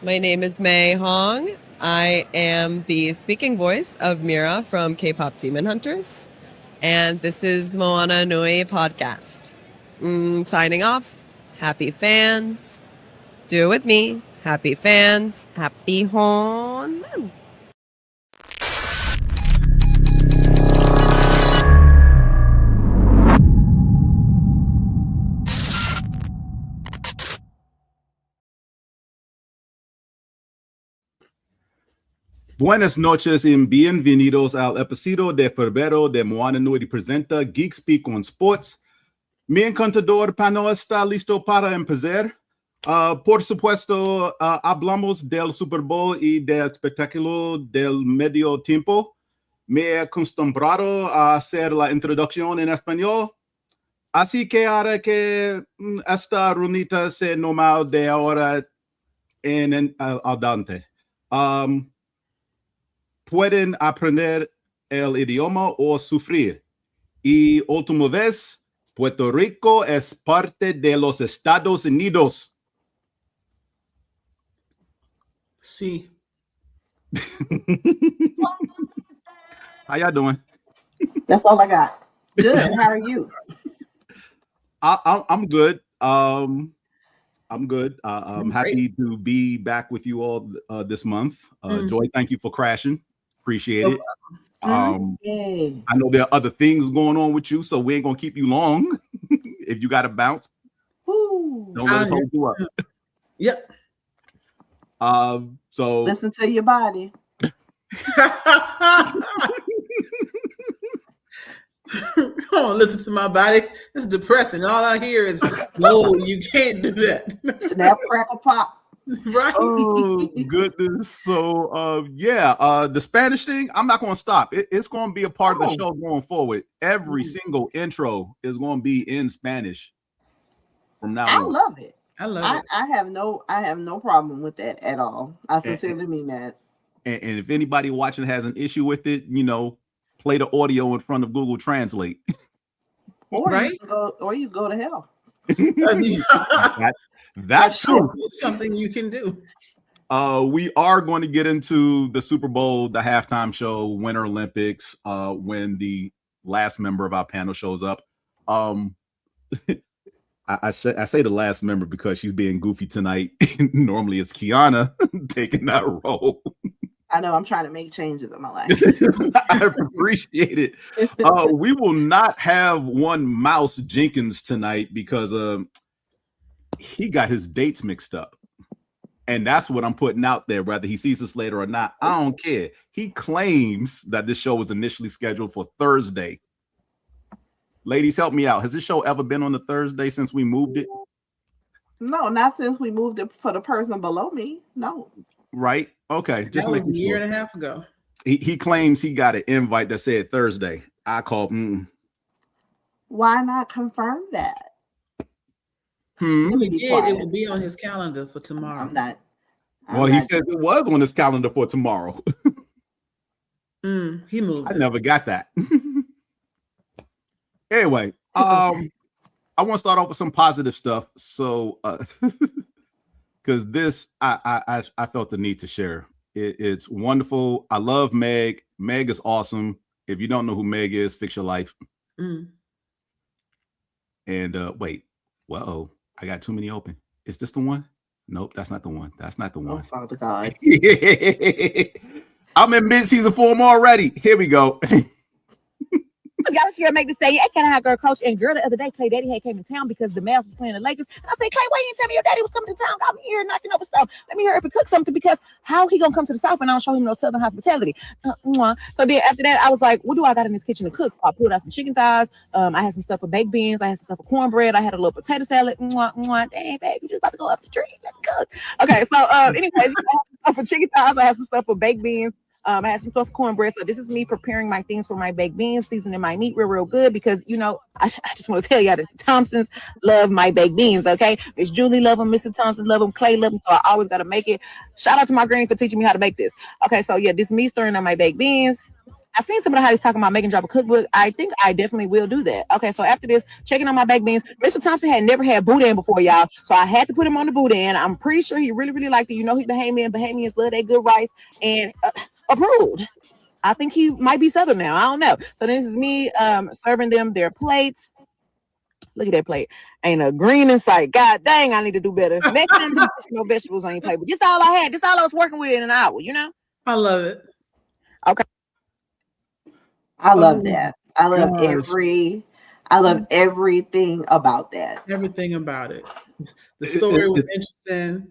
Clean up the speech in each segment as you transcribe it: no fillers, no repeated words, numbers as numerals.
My name is May Hong. I am the speaking voice of Mira from K-Pop Demon Hunters. And this is Moana Nui Podcast. Signing off. Happy fans. Do it with me. Happy fans. Happy hon. Buenas noches y bienvenidos al episodio de febrero de Moana Nui presenta Geek Speak On Sports. Mi encantador panel está listo para empezar. Por supuesto, hablamos del Super Bowl y del espectáculo del medio tiempo. Me he acostumbrado a hacer la introducción en español. Así que haré que esta runita sea normal de ahora en adelante. Pueden aprender el idioma o sufrir. Y última vez, Puerto Rico es parte de los Estados Unidos. Sí. How y'all doing? That's all I got. Good. How are you? I'm good. I'm good. I'm happy to be back with you all this month. Joy, thank you for crashing. Appreciate it. I know there are other things going on with you, so we ain't gonna keep you long. If you gotta bounce, don't let us hold you up. Yep. So listen to your body. Oh, listen to my body. It's depressing. All I hear is, "No, you can't do that." Snap, crackle, pop. Right. Oh goodness. So the Spanish thing, I'm not gonna stop. It's gonna be a part of the show going forward. Every single intro is gonna be in Spanish from now on. I love it. I have no problem with that at all. I sincerely mean that. And if anybody watching has an issue with it, play the audio in front of Google Translate. Or you go to hell. That's true. Something you can do. We are going to get into the Super Bowl, the halftime show, Winter Olympics, when the last member of our panel shows up. I say the last member because she's being goofy tonight. Normally it's Qiana taking that role. I know, I'm trying to make changes in my life. I appreciate it. We will not have one mouse Jenkins tonight because he got his dates mixed up. And that's what I'm putting out there, whether he sees us later or not. I don't care. He claims that this show was initially scheduled for Thursday. Ladies, help me out. Has this show ever been on a Thursday since we moved it? No, not since we moved it for the person below me. No. Right? Okay. Just that was a year and a half ago. He claims he got an invite that said Thursday. I called. Why not confirm that? It will be on his calendar for tomorrow. I'm not. He said it was on his calendar for tomorrow. He moved. I never got that. Anyway, I want to start off with some positive stuff. So, because this, I felt the need to share. It's wonderful. I love Meg. Meg is awesome. If you don't know who Meg is, fix your life. And wait, whoa. I got too many open. Is this the one? Nope, that's not the one. That's not the one. Oh, Father God. I'm in mid-season form already. Here we go. Y'all should make this say, I can't have girl coach. And girl, the other day, Clay Daddy had came in town because the Mavs was playing the Lakers. And I said, Clay, why you didn't tell me your daddy was coming to town? Got me here knocking over stuff. Let me hurry up and cook something because how he gonna come to the South and I don't show him no Southern hospitality? So then after that, I was like, what do I got in this kitchen to cook? I pulled out some chicken thighs. I had some stuff for baked beans. I had some stuff for cornbread. I had a little potato salad. Dang, babe, you just about to go up the street. Let's cook. Okay, so anyways, I had some stuff for chicken thighs. I had some stuff for baked beans. I had some stuff for cornbread. So this is me preparing my things for my baked beans, seasoning my meat real good because, I just want to tell y'all that the Thompsons love my baked beans, okay? Miss Julie love them, Mrs. Thompson love them, Clay love them, so I always got to make it. Shout out to my granny for teaching me how to make this. Okay, so yeah, this me stirring on my baked beans. I seen somebody how he's talking about making drop a cookbook. I think I definitely will do that. Okay, so after this, checking on my baked beans. Mr. Thompson had never had boudin before, y'all. So I had to put him on the boudin. I'm pretty sure he really, really liked it. You know, he's Bahamian. Bahamians love that good rice, and approved. I think he might be Southern now. I don't know. So this is me serving them their plates. Look at that plate. Ain't a green in sight. God dang, I need to do better. Next time, no vegetables on your plate. But this all I had. This all I was working with in an hour, you know? I love it. Okay. I love that. I love everything about that. Everything about it. The story was interesting.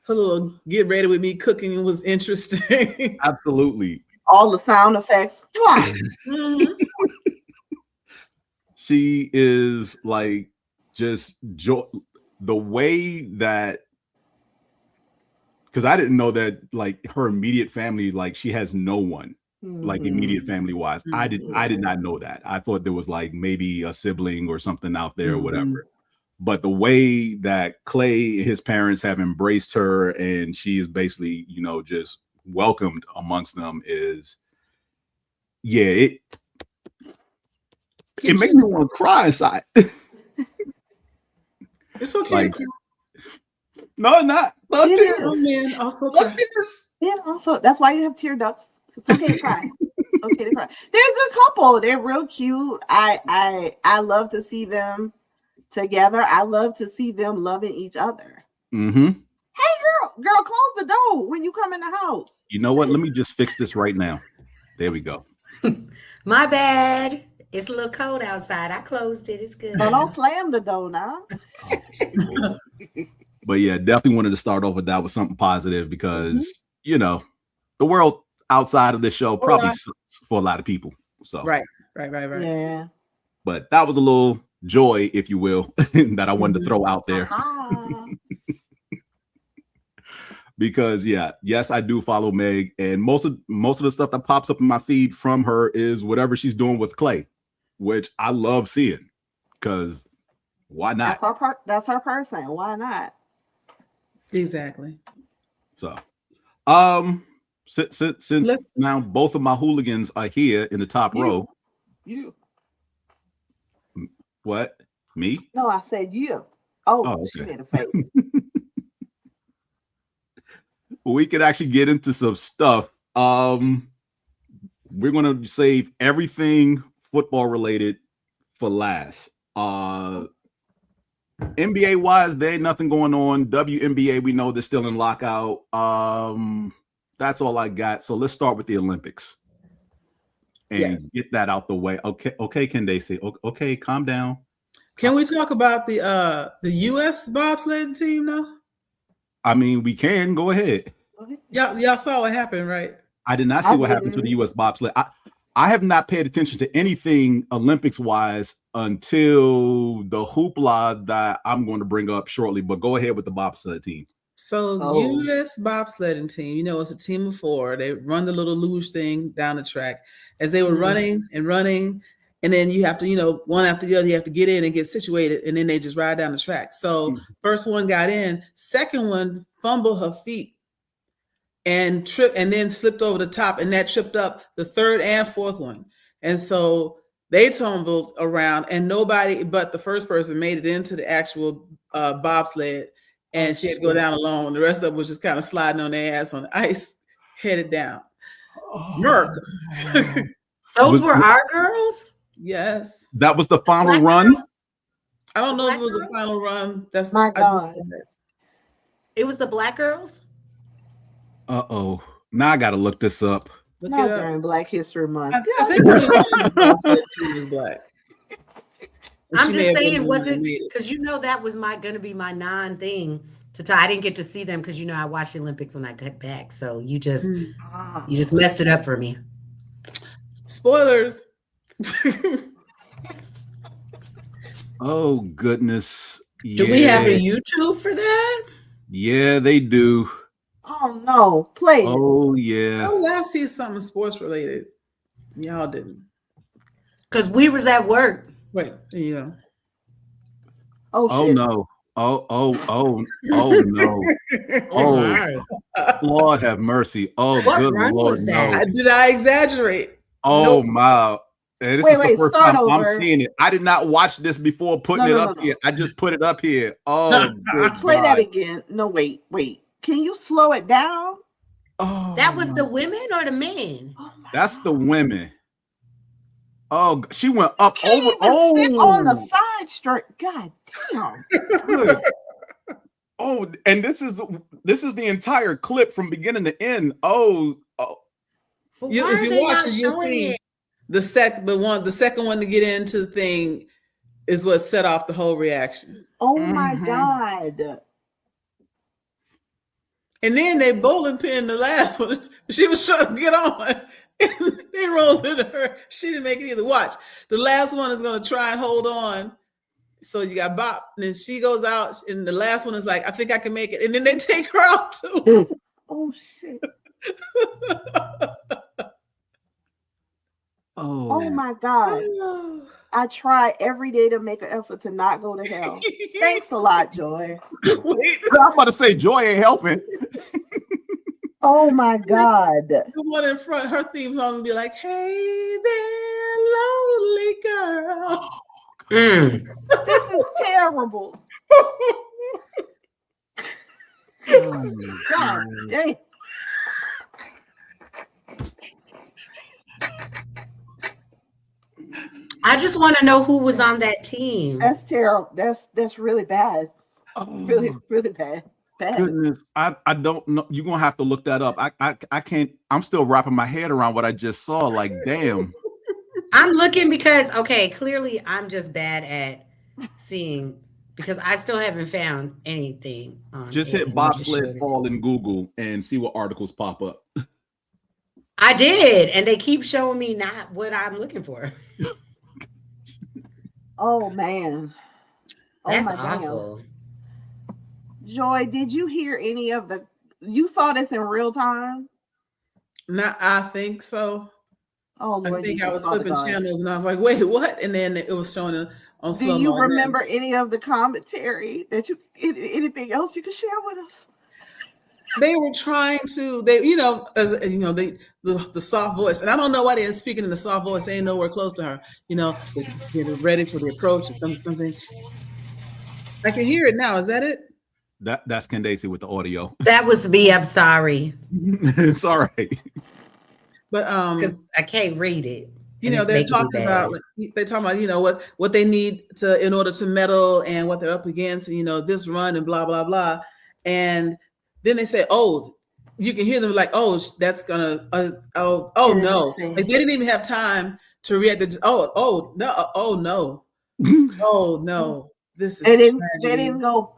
Her little get ready with me cooking was interesting. Absolutely. All the sound effects. She is like just the way that, because I didn't know that like her immediate family, like she has no one like immediate family wise. I did not know that. I thought there was like maybe a sibling or something out there or whatever. But the way that Clay and his parents have embraced her and she is basically, you know, just welcomed amongst them is, yeah, it makes me want to cry inside. It's okay like, to cry. No, not. No tears. Oh, man, also No cry. tears. Yeah, also that's why you have tear ducts. It's okay to cry. It's okay to cry. They're a good couple. They're real cute. I love to see them together. I love to see them loving each other. Mm-hmm. Hey, girl, close the door when you come in the house. You know what? Let me just fix this right now. There we go. My bad. It's a little cold outside. I closed it. It's good. No, don't slam the door now. But yeah, definitely wanted to start off with that with something positive because, you know, the world outside of this show probably sucks for a lot of people. So Right. Yeah. But that was a little joy, if you will, that I wanted to throw out there. Because yes, I do follow Meg, and most of the stuff that pops up in my feed from her is whatever she's doing with Clay, which I love seeing. Because why not? That's her person. Why not? Exactly. So, since now both of my hooligans are here in the top row. You. What? Me? No, I said you. Oh, okay. She made a face. We could actually get into some stuff. We're gonna save everything football related for last. NBA wise, there ain't nothing going on. WNBA, we know they're still in lockout. That's all I got. So let's start with the Olympics and get that out the way. Okay, Candaysee. Okay, calm down. Can we talk about the U.S. bobsled team now? I mean, we can go ahead. Y'all saw what happened, right? I did not see what happened to the U.S. bobsled. I have not paid attention to anything Olympics wise until the hoopla that I'm going to bring up shortly. But go ahead with the bobsled team. So the U.S. bobsledding team, you know, it's a team of 4. They run the little luge thing down the track. As they were running, and then you have to, you know, one after the other, you have to get in and get situated, and then they just ride down the track. So first one got in, second one fumbled her feet and tripped, and then slipped over the top, and that tripped up the third and fourth one. And so they tumbled around, and nobody but the first person made it into the actual bobsled, and she had to go down alone. The rest of them was just kind of sliding on their ass on the ice, headed down. Merc. Those were our girls? Yes. That was the final run? I don't know if it was a final run. That's my God. It was the Black girls? Uh-oh. Now I got to look this up. Not during Black History Month. I think it was Black. I'm just saying, was it because you know that was gonna be my non-thing to tie. I didn't get to see them because you know I watched the Olympics when I got back. So you just messed it up for me. Spoilers. Oh goodness. Do we have a YouTube for that? Yeah, they do. Oh no, play. Oh yeah. Oh, I see something sports related. Y'all didn't. Because we was at work. Wait, yeah. Oh shit. No. no. Oh, Lord have mercy. Oh, what good run Lord, was that? Did I exaggerate? Oh, Nope. my. And this is the first time I'm seeing it. I did not watch this before putting it up here. I just put it up here. Oh, play that again. No, wait. Can you slow it down? Oh, that was the women or the men? That's the women. Oh, she went up Can't over. Even sit on the side straight. God damn. Good. Oh, and this is the entire clip from beginning to end. Oh. But If you watch it, you'll see the second one to get into the thing is what set off the whole reaction. Oh my God. And then they bowling pin the last one. She was trying to get on. And they rolled into her. She didn't make it either. Watch. The last one is going to try and hold on. So you got Bop. And then she goes out. And the last one is like, I think I can make it. And then they take her out too. Oh, shit. Oh my God. I try every day to make an effort to not go to hell. Thanks a lot, Joy. I'm about to say Joy ain't helping. Oh my God. The one in front, her theme song will be like, hey there, lonely girl. This is terrible. God dang. I just want to know who was on that team. That's terrible. That's really bad. Really, really bad. Goodness, I don't know. You're gonna have to look that up. I can't. I'm still wrapping my head around what I just saw. Like, damn. I'm looking because clearly I'm just bad at seeing because I still haven't found anything on. Just hit bobsled fall in Google and see what articles pop up. I did, and they keep showing me not what I'm looking for. Oh man, that's awful. Damn. Joy, did you hear any of the? You saw this in real time? No, I think so. Oh, Lord, I think I was flipping channels and I was like, wait, what? And then it was showing on slow. Do you remember any of the commentary that anything else you could share with us? They were trying to, the soft voice, and I don't know why they're speaking in the soft voice. They ain't nowhere close to her. Getting ready for the approach or something. I can hear it now. Is that it? That's Candaysee with the audio. That was me. I'm sorry. It's all right. But because I can't read it. They're talking about what they need to in order to medal and what they're up against. This run and blah blah blah, and then they say, "Oh, you can hear them like, oh, that's gonna, no." Like they didn't even have time to react. Oh no. This is. They didn't go.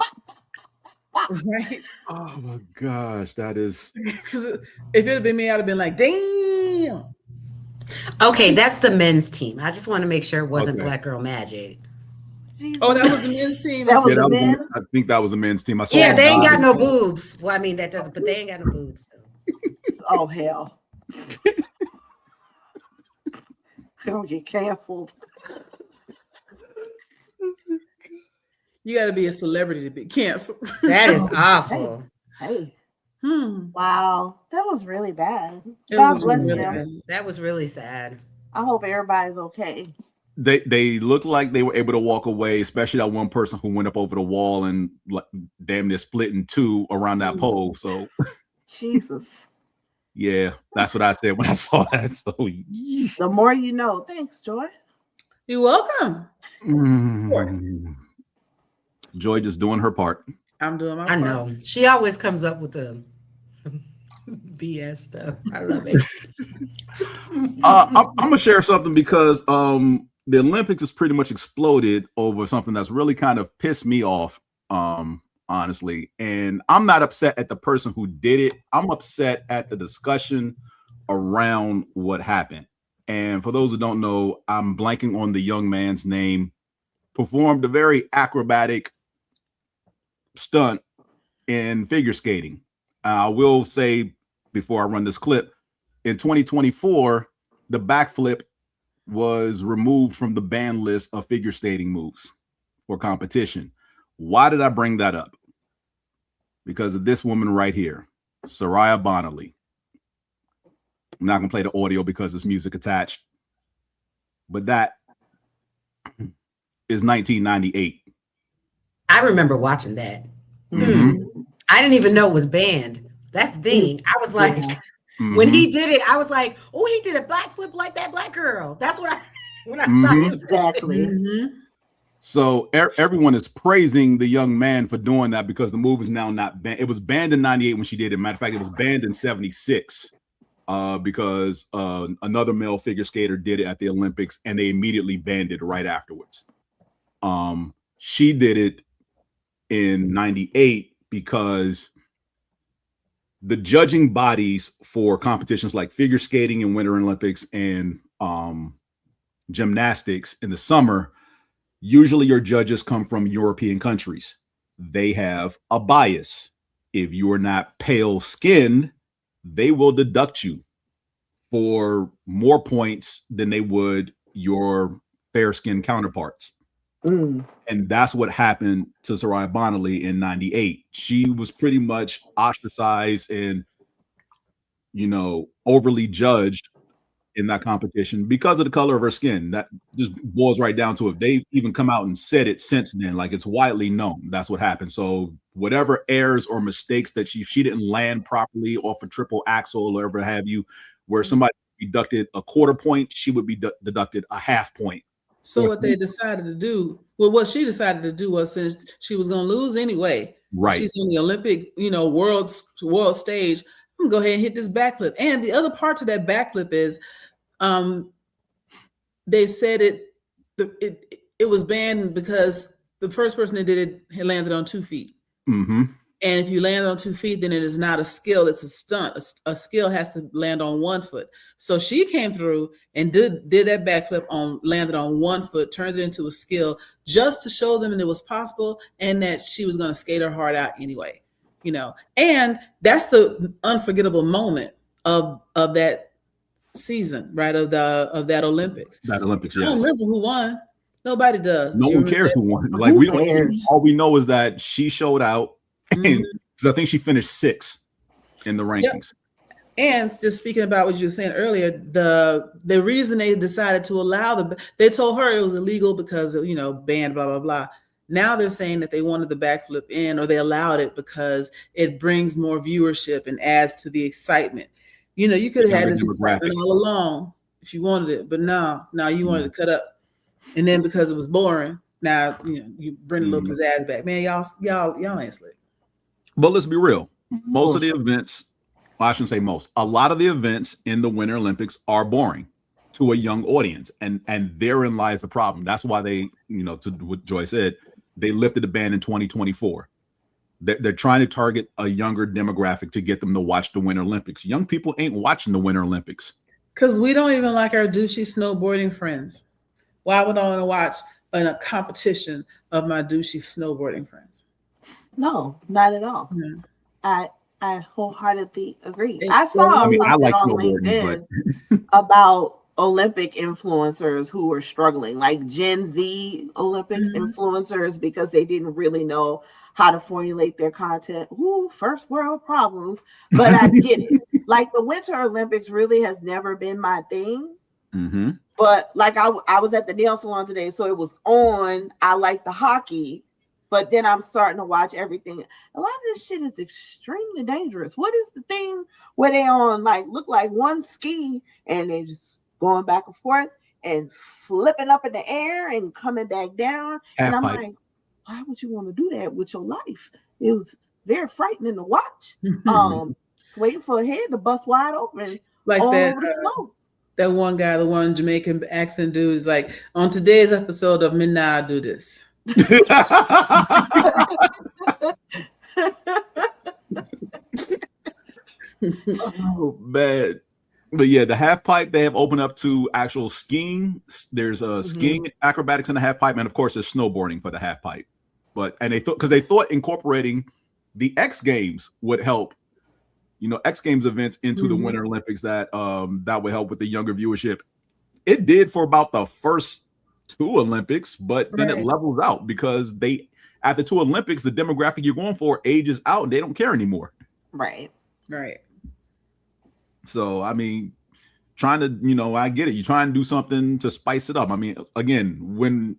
Right. Oh my gosh, that is. Because if it had been me, I'd have been like, damn. Okay, that's the men's team. I just want to make sure it wasn't Black Girl Magic. Oh, that was the men's team. I think that was the men's team. I saw. Yeah, they ain't got no boobs. Well, I mean that doesn't, but they ain't got no boobs. So. Oh hell! Don't get canceled. You got to be a celebrity to be canceled. That is awful. Hey. Wow, that was really bad. God bless them. That was really sad. I hope everybody's okay. They looked like they were able to walk away, especially that one person who went up over the wall and damn near split in two around that pole. So, Jesus. Yeah, that's what I said when I saw that. So, the more you know. Thanks, Joy. You're welcome. Of course. Joy just doing her part. I'm doing my part. I know. She always comes up with the BS stuff. I love it. I'm gonna share something because the Olympics has pretty much exploded over something that's really kind of pissed me off, honestly. And I'm not upset at the person who did it. I'm upset at the discussion around what happened. And for those who don't know, I'm blanking on the young man's name. Performed a very acrobatic stunt in figure skating. I will say before I run this clip, in 2024, the backflip was removed from the ban list of figure skating moves for competition. Why did I bring that up? Because of this woman right here, Soraya Bonnerly. I'm not going to play the audio because there's music attached. But that is 1998. I remember watching that. Mm-hmm. I didn't even know it was banned. That's the thing. I was like, when he did it, I was like, oh, he did a black flip like that black girl. That's what when I saw it. Exactly. So everyone is praising the young man for doing that because the move is now not banned. It was banned in 98 when she did it. Matter of fact, it was banned in 76 because another male figure skater did it at the Olympics and they immediately banned it right afterwards. She did it in 98 because the judging bodies for competitions like figure skating in Winter Olympics and gymnastics in the summer, usually your judges come from European countries. They have a bias. If you are not pale skinned, they will deduct you for more points than they would your fair skinned counterparts. And that's what happened to Soraya Bonnerly in 98. She was pretty much ostracized and, overly judged in that competition because of the color of her skin. That just boils right down to it. They've even come out and said it since then. Like, it's widely known. That's what happened. So whatever errors or mistakes that she didn't land properly off a triple axel or whatever have you, where somebody deducted a quarter point, she would be deducted a half point. So what they decided to do, what she decided to do was, since she was going to lose anyway, right? She's on the Olympic, world stage. I'm gonna go ahead and hit this backflip. And the other part to that backflip is, they said it was banned because the first person that did it had landed on 2 feet. And if you land on 2 feet, then it is not a skill; it's a stunt. A skill has to land on 1 foot. So she came through and did that backflip landed on 1 foot, turned it into a skill just to show them that it was possible and that she was going to skate her heart out anyway. And that's the unforgettable moment of that season, right? Of that Olympics. That Olympics, yes. I don't remember who won. Nobody does. No one cares who won. Like, we don't. All we know is that she showed out. And I think she finished 6th in the rankings. Yep. And just speaking about what you were saying earlier, the reason they decided to allow they told her it was illegal because banned, blah blah blah. Now they're saying that they wanted the backflip in, or they allowed it because it brings more viewership and adds to the excitement. You could have had this excitement all along if you wanted it, but no, you wanted to cut up, and then because it was boring, now you bring a little pizzazz back. Man, y'all ain't slick. But let's be real. Most of the events, well, I shouldn't say most, a lot of the events in the Winter Olympics are boring to a young audience. And therein lies the problem. That's why they, to what Joy said, they lifted the ban in 2024. They're trying to target a younger demographic to get them to watch the Winter Olympics. Young people ain't watching the Winter Olympics. Because we don't even like our douchey snowboarding friends. Why would I want to watch a competition of my douchey snowboarding friends? No, not at all. Mm-hmm. I wholeheartedly agree. I saw something like on LinkedIn about Olympic influencers who were struggling, like Gen Z Olympic influencers, because they didn't really know how to formulate their content. Ooh, first world problems. But I get it. Like, the Winter Olympics really has never been my thing. But like I was at the nail salon today, so it was on. I like the hockey. But then I'm starting to watch everything. A lot of this shit is extremely dangerous. What is the thing where they look like one ski and they just going back and forth and flipping up in the air and coming back down? And I'm like, why would you want to do that with your life? It was very frightening to watch. Waiting for a head to bust wide open, like that. That one guy, the one Jamaican accent dude, is like, on today's episode of Midnight, I do this. Oh man. But yeah, the half pipe, they have opened up to actual skiing. There's skiing, acrobatics in the half pipe, and of course there's snowboarding for the half pipe. And they thought incorporating the X Games would help, X Games events into the Winter Olympics, that would help with the younger viewership. It did for about the first 2 Olympics, but then it levels out because after 2 Olympics, the demographic you're going for ages out and they don't care anymore. Right. So, I mean, trying to, I get it. You're trying to do something to spice it up. I mean, again, when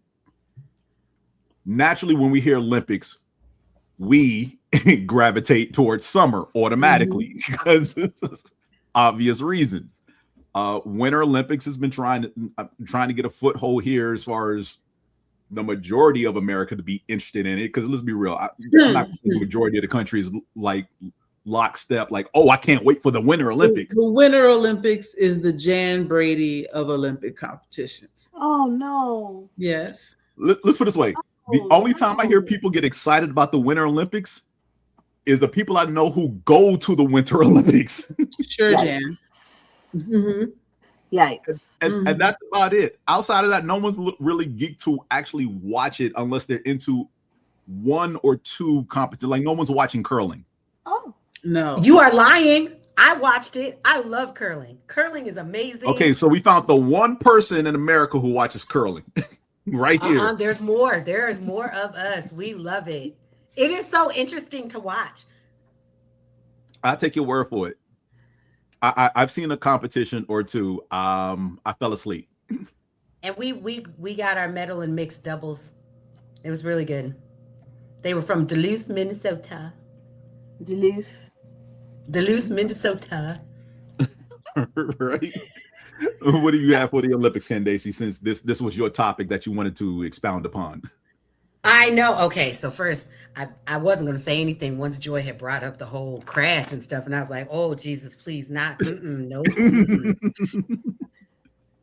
we hear Olympics, we gravitate towards summer automatically because it's obvious reasons. Winter Olympics has been trying to get a foothold here as far as the majority of America to be interested in it. Because let's be real, the majority of the country is like lockstep, like, oh, I can't wait for the Winter Olympics. The Winter Olympics is the Jan Brady of Olympic competitions. Oh no. Yes. Let's put it this way. The only time I hear people get excited about the Winter Olympics is the people I know who go to the Winter Olympics. Sure, Yikes. Jan. Mm-hmm. Yikes. And that's about it. Outside of that, no one's really geeked to actually watch it unless they're into 1 or 2 competitions. Like no one's watching curling. Oh. No. You are lying. I watched it. I love curling. Curling is amazing. Okay, so we found the one person in America who watches curling right here. There's more. There is more of us. We love it. It is so interesting to watch. I'll take your word for it. I've seen a competition or 2. I fell asleep. And we got our medal in mixed doubles. It was really good. They were from Duluth, Minnesota. Duluth, Minnesota. Right. What do you have for the Olympics, Candaysee, since this was your topic that you wanted to expound upon? I know. Okay, so first, I wasn't going to say anything once Joy had brought up the whole crash and stuff, and I was like, oh, Jesus, please not. No.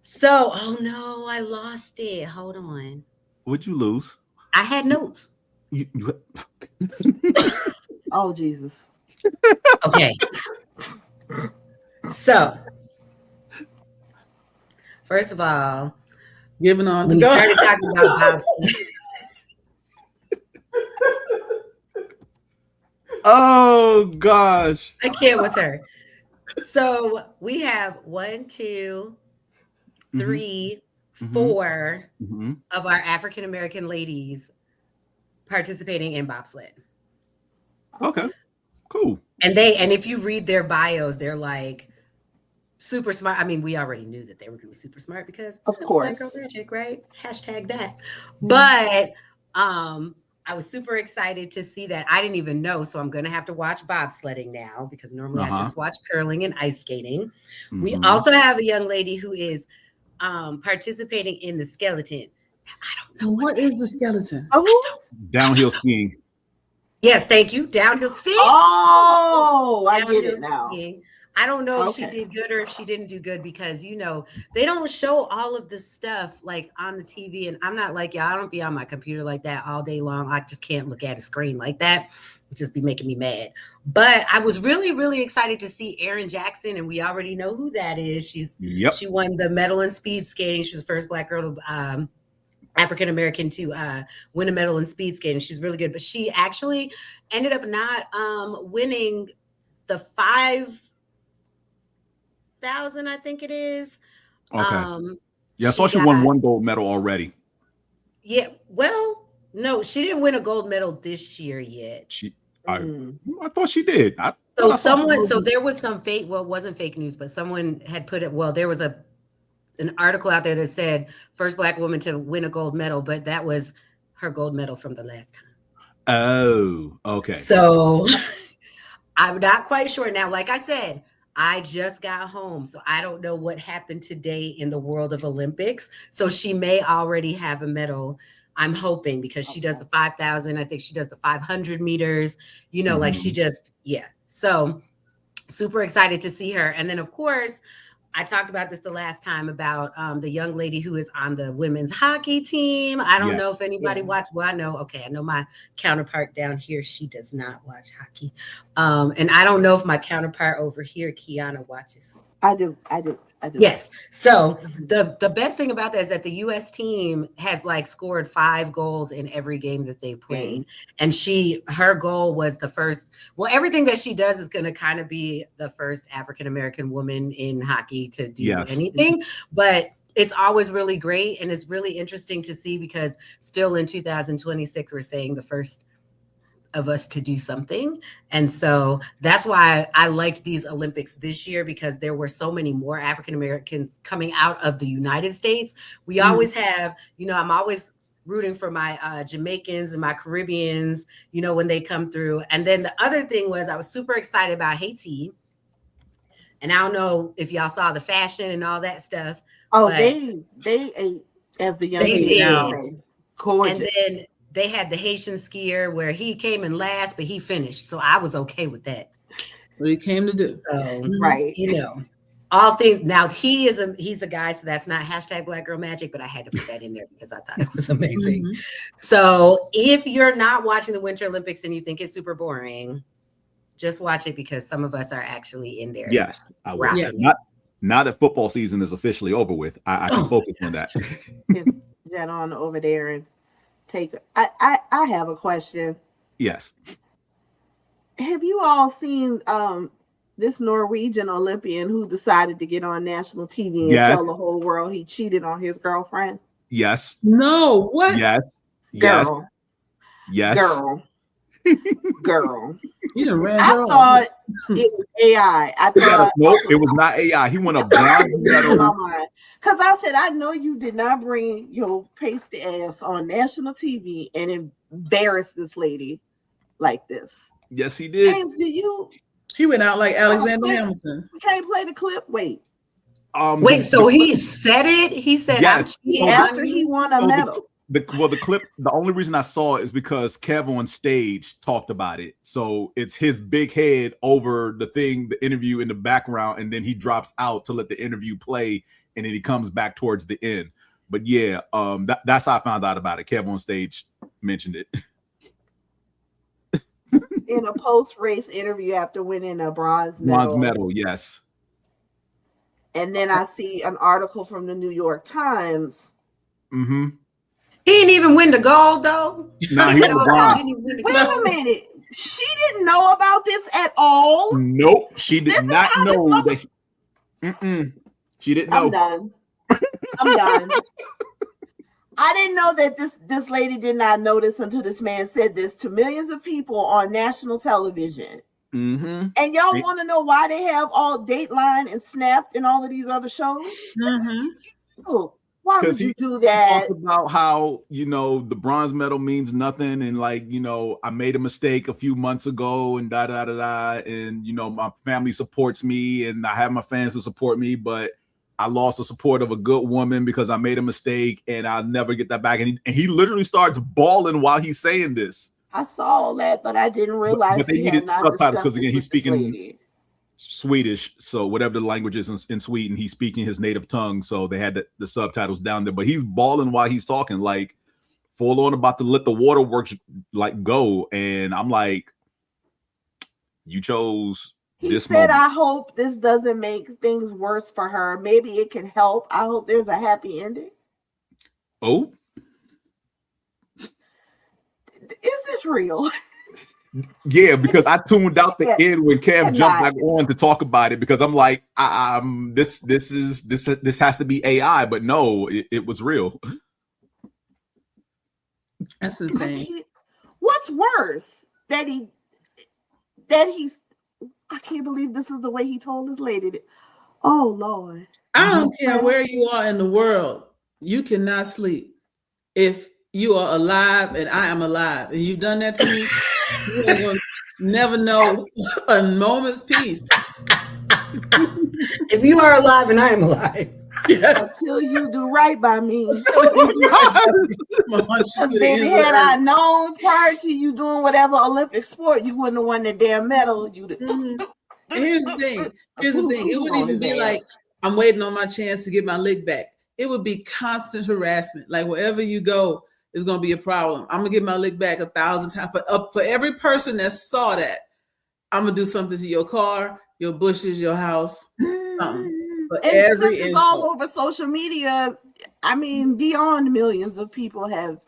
So, oh no, I lost it. Hold on. What'd you lose? I had notes. Oh, Jesus. Okay. So, first of all, Giving on when to you go. started talking about bobsled. Oh gosh. I can't with her. So we have 1, 2, 3, 4 of our African American ladies participating in bobsled. Okay. Cool. And if you read their bios, they're like super smart. I mean, we already knew that they were going to be super smart because Of course. Black Girl Magic, right? Hashtag that. But I was super excited to see that. I didn't even know, so I'm going to have to watch bobsledding now because normally I just watch curling and ice skating. We also have a young lady who is participating in the skeleton. I don't know What is the skeleton? Downhill skiing. Yes, thank you. Downhill skiing. Oh, I get it now. Skiing. I don't know if she did good or if she didn't do good because, they don't show all of this stuff like on the TV. And I'm not like, I don't be on my computer like that all day long. I just can't look at a screen like that. It just be making me mad. But I was really, really excited to see Erin Jackson. And we already know who that is. She won the medal in speed skating. She was the first Black girl to African American to win a medal in speed skating. She's really good. But she actually ended up not winning the 5,000, I think it is. Okay. Yeah, I saw she won 1 gold medal already. Yeah, well, no, she didn't win a gold medal this year yet. I thought she did. So there was some fake, well, it wasn't fake news, but someone had put it, well, there was an article out there that said first Black woman to win a gold medal, but that was her gold medal from the last time. Oh, okay. So I'm not quite sure. Now, like I said, I just got home, so I don't know what happened today in the world of Olympics. So she may already have a medal. I'm hoping because she does the 5,000. I think she does the 500 meters, like she just, yeah. So super excited to see her. And then, of course, I talked about this the last time about the young lady who is on the women's hockey team. I don't know if anybody watched. Well, I know my counterpart down here, she does not watch hockey. And I don't know if my counterpart over here, Qiana, watches. I do. Yes. So the best thing about that is that the U.S. team has scored 5 goals in every game that they played. And her goal was the first, well, everything that she does is going to kind of be the first African-American woman in hockey to do anything. But it's always really great. And it's really interesting to see because still in 2026, we're saying the first of us to do something. And so that's why I liked these Olympics this year, because there were so many more African Americans coming out of the United States. We always have, you know, I'm always rooting for my Jamaicans and my Caribbeans, you know, when they come through. And then the other thing was I was super excited about Haiti. And I don't know if y'all saw the fashion and all that stuff. Oh, they ate, as the young lady say, gorgeous. And then they had the Haitian skier where he came in last, but he finished. So I was okay with that. What he came to do. So, right. You know, all things. Now he's a guy, so that's not hashtag Black Girl Magic, but I had to put that in there because I thought it was amazing. So if you're not watching the Winter Olympics and you think it's super boring, just watch it because some of us are actually in there. Yes, I will. Yeah. Now that football season is officially over with, I can focus on that. Get on over there and take. I have a question. Yes. Have you all seen this Norwegian Olympian who decided to get on national TV and tell the whole world he cheated on his girlfriend? Yes. No. What? Yes. Girl. Yes. Girl. Girl. You done ran I thought it was AI. I thought no, it was not AI. He won a bronze medal. Because I said, I know you did not bring your pasty ass on national TV and embarrass this lady like this. Yes, he did. James, he went out like Alexander Hamilton. Can't play the clip. Wait. So he said it. He said, yes. After he won a medal. The clip, the only reason I saw it is because Kev on stage talked about it. So it's his big head over the interview in the background, and then he drops out to let the interview play, and then he comes back towards the end. But yeah, that's how I found out about it. Kev on stage mentioned it. In a post-race interview after winning a bronze medal. Bronze medal, yes. And then I see an article from the New York Times. Mm-hmm. He didn't even win the gold, though. No, he won the bronze. Wait a minute. She didn't know about this at all? Nope. She did not know that. She didn't know. I'm done. I'm done. I didn't know that this lady did not know this until this man said this to millions of people on national television. Mm-hmm. And y'all want to know why they have all Dateline and Snapped and all of these other shows? Mm-hmm. Oh. Why would you do that? He talked about how, you know, the bronze medal means nothing. And like, you know, I made a mistake a few months ago and and, you know, my family supports me and I have my fans to support me, but I lost the support of a good woman because I made a mistake and I'll never get that back. And he literally starts bawling while he's saying this. I saw all that, but I didn't realize. But they needed subtitles because, again, he's speaking Swedish, so whatever the language is in Sweden, he's speaking his native tongue, so they had the subtitles down there, but he's bawling while he's talking, like full on about to let the waterworks like go, and I'm like, you chose this moment. I hope this doesn't make things worse for her. Maybe it can help. I hope there's a happy ending. Oh, is this real? Yeah, because I tuned out the end when Cam jumped back on to talk about it because I'm like, this has to be AI, but no, it was real. That's insane. What's worse that he's I can't believe this is the way he told his lady. Oh Lord. I don't care where you are in the world, you cannot sleep if you are alive and I am alive, and you've done that to me. You ain't gonna never know a moment's peace. If you are alive and I am alive, until you do right by me. Baby, had I known prior to you doing whatever Olympic sport, you wouldn't have won the damn medal. Here's the thing. It wouldn't even be like I'm waiting on my chance to get my lick back. It would be constant harassment. Like wherever you go, it's gonna be a problem. I'm gonna get my lick back 1,000 times. But for every person that saw that, I'm gonna do something to your car, your bushes, your house, something. But every it's all over social media. I mean, beyond millions of people have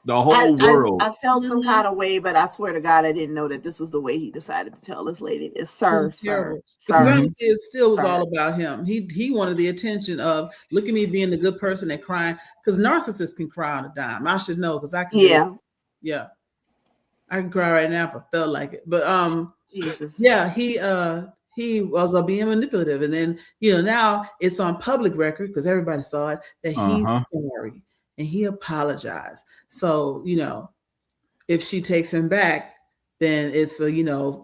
The whole world. I felt some kind of way, but I swear to God, I didn't know that this was the way he decided to tell this lady this. Sir. Because honestly, it still was all about him. He wanted the attention of, look at me being the good person and crying. Because narcissists can cry on a dime. I should know because I can. Yeah. I can cry right now if I felt like it. But Jesus. Yeah, he was being manipulative, and then now it's on public record because everybody saw it that he's sorry and he apologized. So if she takes him back, then it's a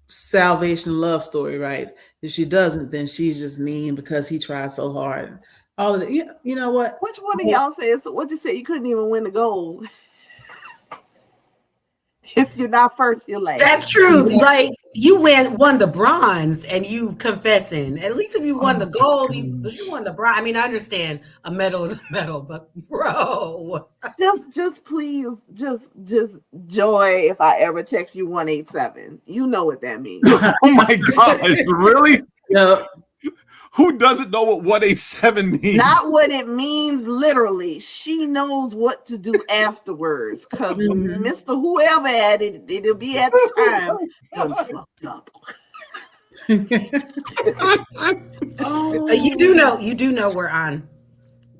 salvation love story, right? If she doesn't, then she's just mean because he tried so hard. All of it. You know what? Which one of y'all said? So what you say? You couldn't even win the gold. If you're not first, you're last. That's true. Like you won the bronze and you confessing. At least if you won the gold, you won the bronze. I mean, I understand a medal is a medal, but bro. Just please, just Joy, if I ever text you 187, you know what that means. Oh my gosh, really? Yeah. Who doesn't know what 187 means? Not what it means literally. She knows what to do afterwards. Because Mr. Whoever had it, it'll be at the time. Done fucked up. You do know we're on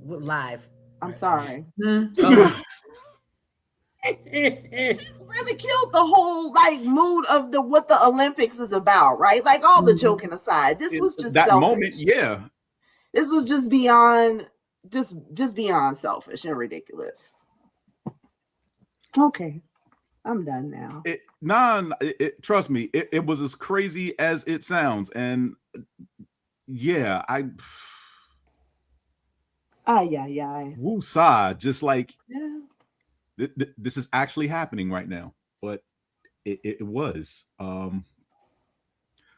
live. I'm sorry. Really killed the whole mood of what the Olympics is about, right? Like all the joking aside, this was just that selfish. moment. Yeah, this was just beyond beyond selfish and ridiculous. Okay, I'm done now. Trust me, it was as crazy as it sounds, and yeah, woosah, just like. Yeah. This is actually happening right now, but it was. But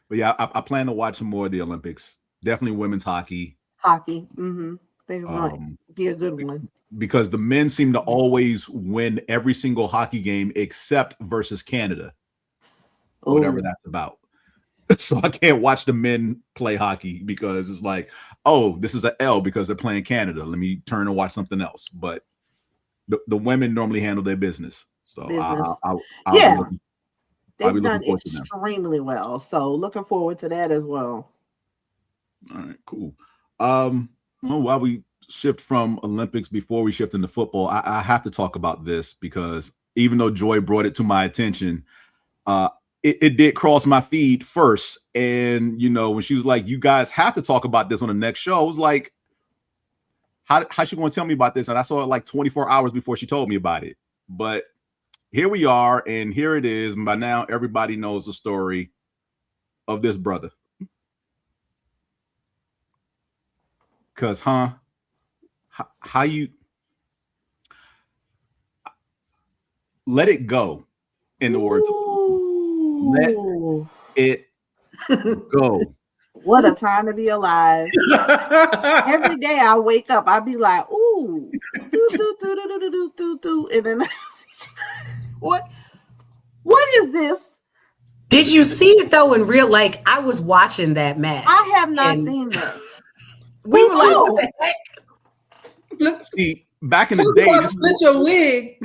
yeah, I plan to watch some more of the Olympics. Definitely women's hockey. Hockey. I think it's going to be a good one. Because the men seem to always win every single hockey game except versus Canada. Whatever that's about. So I can't watch the men play hockey because it's like, oh, this is an L because they're playing Canada. Let me turn and watch something else. But the women normally handle their business. So I'll they've done extremely well. So looking forward to that as well. All right, cool. While we shift from Olympics, before we shift into football, I have to talk about this because even though Joy brought it to my attention, it did cross my feed first. And when she was like, you guys have to talk about this on the next show, I was like, How she going to tell me about this? And I saw it like 24 hours before she told me about it. But here we are, and here it is. And by now, everybody knows the story of this brother. Because, how you let it go, in the words of let it go. What a time to be alive. Every day I wake up, I be like, ooh, do. And then what is this? Did you see it though in real? Like I was watching that match. I have not seen this. We were like, what the heck? See, back in the day, split your wig.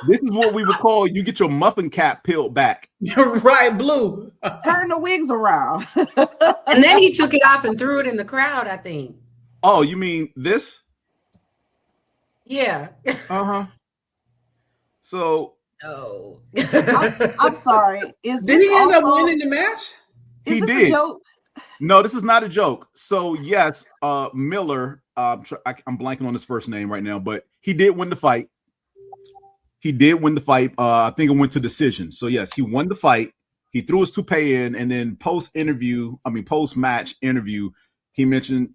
This is what we would call you get your muffin cap peeled back. Right, blue. Turn the wigs around. And then he took it off and threw it in the crowd, I think. Oh, you mean this? Yeah. So I'm sorry. Did he end up winning the match? He did. A joke? No, this is not a joke. So yes, Miller. I'm blanking on his first name right now, but he did win the fight. I think it went to decision. So yes, he won the fight. He threw his toupee in, and then post-match interview, he mentioned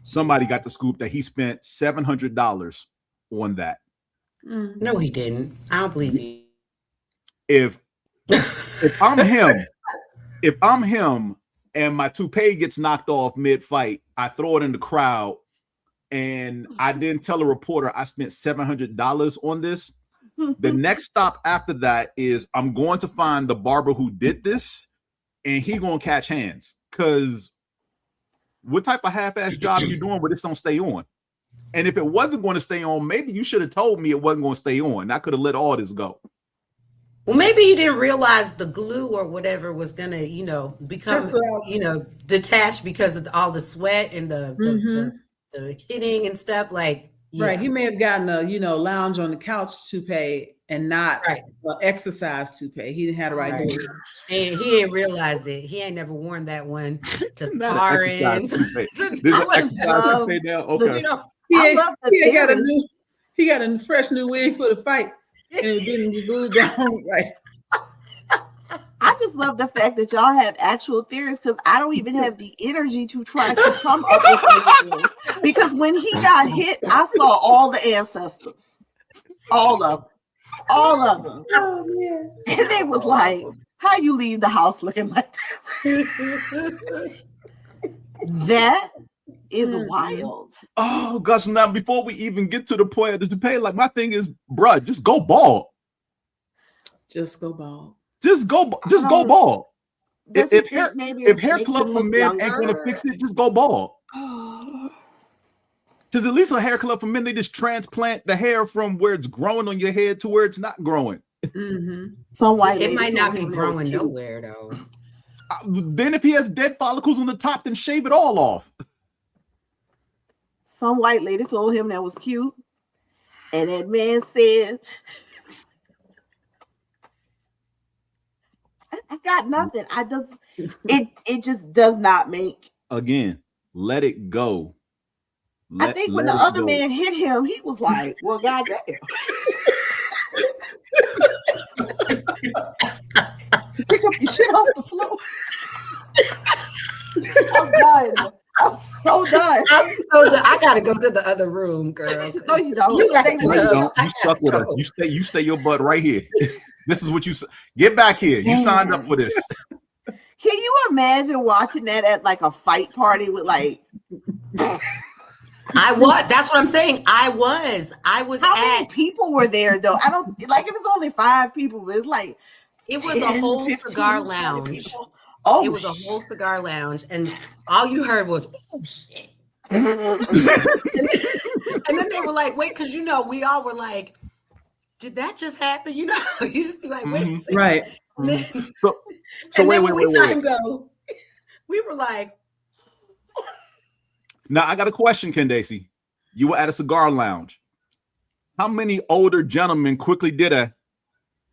somebody got the scoop that he spent $700 on that. No, he didn't. I don't believe you. If I'm him and my toupee gets knocked off mid-fight, I throw it in the crowd, and I didn't tell a reporter I spent $700 on this. The next stop after that is I'm going to find the barber who did this, and he gonna catch hands. Because what type of half-ass job are you doing where this don't stay on? And if it wasn't going to stay on, maybe you should have told me it wasn't going to stay on. I could have let all this go. Well, maybe he didn't realize the glue or whatever was gonna, become, detached because of all the sweat and the hitting and stuff. Like, yeah. Right. He may have gotten a, lounge on the couch toupee and not exercise toupee. He didn't have the right. And he didn't realize it. He ain't never worn that one to sparring. He got a fresh new wig for the fight. And it didn't be glued down right. I just love the fact that y'all have actual theories because I don't even have the energy to try to come up with anything. Because when he got hit, I saw all the ancestors. All of them. Oh, man. And they was like, how you leave the house looking like this? That is wild. Oh gosh! Now, before we even get to the point of the toupee, like my thing is, bruh, just go bald. Just go bald. Just go bald. If hair club for men ain't gonna fix it, just go bald. Because at least a hair club for men, they just transplant the hair from where it's growing on your head to where it's not growing. So it might not be growing nowhere though. Then if he has dead follicles on the top, then shave it all off. Some white lady told him that was cute. And that man said, I got nothing. It just does not make. Again, let it go. I think when the other man hit him, he was like, well, goddamn. Pick up your shit off the floor. I'm done. I'm so done. I gotta go to the other room, girl. No, you don't. You stuck with her. You stay your butt right here. This is what you get back here. You signed up for this. Can you imagine watching that at like a fight party with like? I was. That's what I'm saying. I was. How many people were there though? I don't like. It was only 5 people, but it's like it was 10, a whole 15, cigar lounge. Oh, it was a whole cigar lounge, and all you heard was, "Oh shit!" and then they were like, "Wait," because we all were like, "Did that just happen?" You just be like, "Wait a second." Right. Then, so wait, we saw him go. We were like, now I got a question, Candaysee. You were at a cigar lounge. How many older gentlemen quickly did a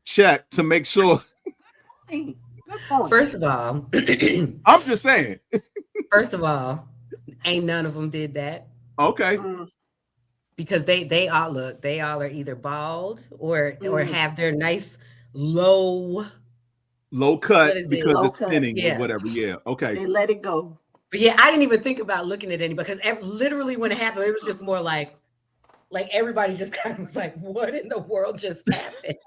check to make sure? First of all, I'm just saying. First of all, ain't none of them did that. Okay. Because they all are either bald or have their nice low cut because it's thinning or whatever. Yeah. Okay. They let it go. But yeah, I didn't even think about looking at anybody because literally when it happened, it was just more like everybody just kind of was like, what in the world just happened?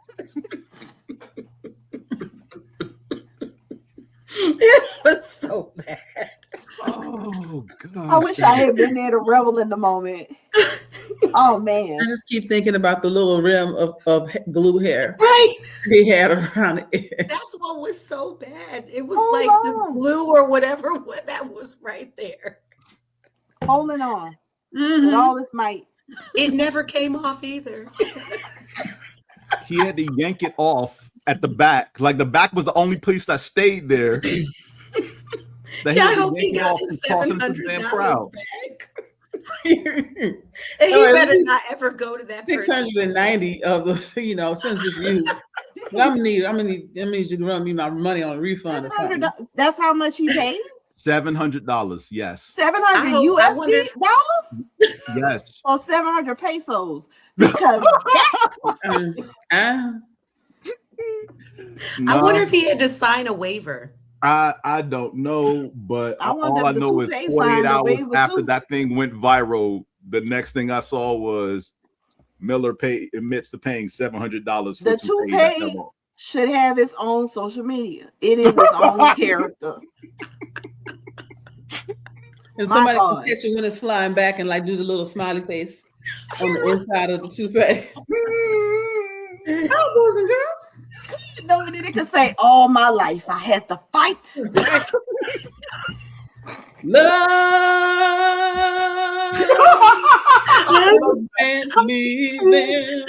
It was so bad. Oh God! I wish I had been there to revel in the moment. Oh man! I just keep thinking about the little rim of glue hair, right? He had around the edge. That's what was so bad. It was the glue or whatever that was right there, holding on with all this might. It never came off either. He had to yank it off at the back. Like the back was the only place that stayed there. I hope he got his $700 back. And he better not ever go to that. 690 of the census views. But I'm gonna need you to run me my money on a refund or something. That's how much he paid. $700. Yes. 700 USD dollars. Yes. Or 700 pesos. Because I wonder if he had to sign a waiver. I don't know, but all I know is 48 hours after that thing went viral, the next thing I saw was Miller admits to paying $700 for the toupee. Should have its own social media. It is its own character. And somebody can catch you when it's flying back and like do the little smiley face on the inside of the toupee. Oh, boys and girls. No, it can say all my life I had to fight. Love. And leave them.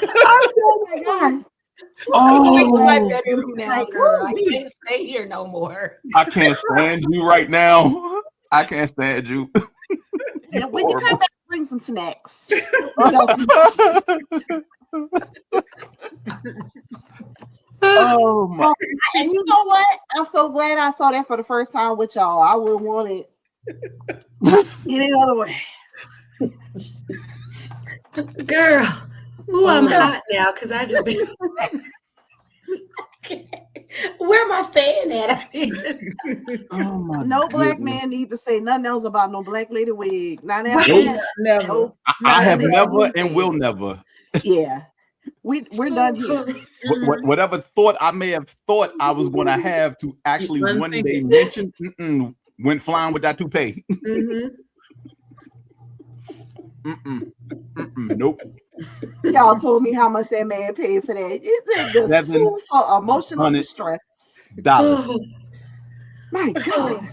Oh my God. I'm going to my bedroom now, girl. I can't stay here no more. I can't stand you right now. I can't stand you. Yeah, when you come back, bring some snacks. Oh my! And you know what? I'm so glad I saw that for the first time with y'all. I wouldn't want it any other way. Girl, ooh, I'm hot now because I just been. Where my fan at? Oh my! No black man needs to say nothing else about no black lady wig. Not that. Right. Never. No, I have never and will never. Yeah, we're done here. Whatever thought I may have thought I was going to have to actually one day mention, went flying with that toupee. Nope. Y'all told me how much that man paid for that. It's the sue for emotional distress. $7. My God.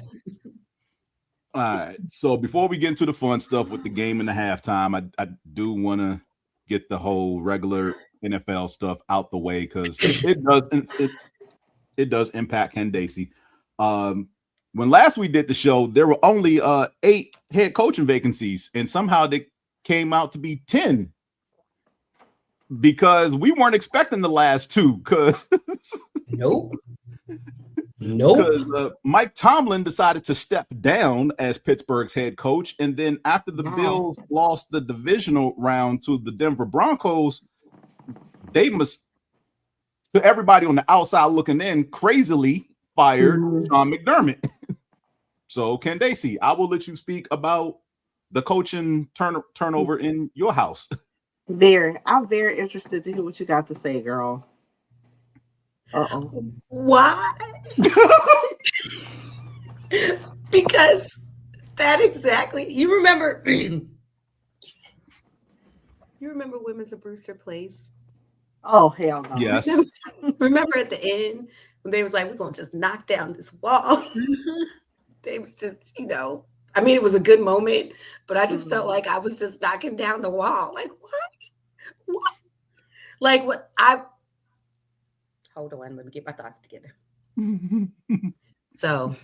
All right. So before we get into the fun stuff with the game and the halftime, I do want to get the whole regular NFL stuff out the way because it does impact Candaysee. When last we did the show, there were only 8 head coaching vacancies, and somehow they came out to be 10 because we weren't expecting the last 2. Because Nope. Mike Tomlin decided to step down as Pittsburgh's head coach, and then after the Bills lost the divisional round to the Denver Broncos, they must, to everybody on the outside looking in, crazily fired Sean McDermott. So, Candaysee, I will let you speak about the coaching turnover in your house. I'm very interested to hear what you got to say, girl. Why? Because that exactly. You remember Women's of Brewster Place? Oh, hell no. Yes. Remember at the end when they was like, we're going to just knock down this wall. They was just, I mean, it was a good moment, but I just felt like I was just knocking down the wall. Like, what? Like what hold on, let me get my thoughts together. So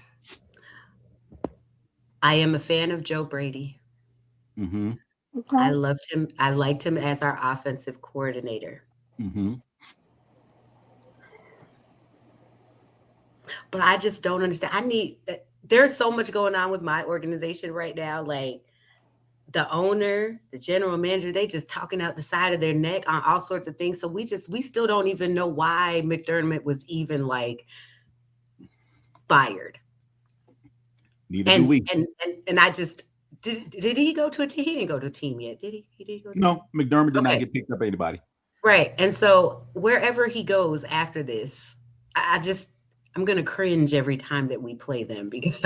I am a fan of Joe Brady. Mm-hmm. Okay. I loved him. I liked him as our offensive coordinator. Mm-hmm. But I just don't understand. There's so much going on with my organization right now. Like the owner, the general manager, they just talking out the side of their neck on all sorts of things. So we still don't even know why McDermott was even like fired. Neither do we. And I just did he go to a team? He didn't go to a team yet, did he? He didn't go to No, McDermott did not get picked up anybody. Right. And so wherever he goes after this, I'm going to cringe every time that we play them because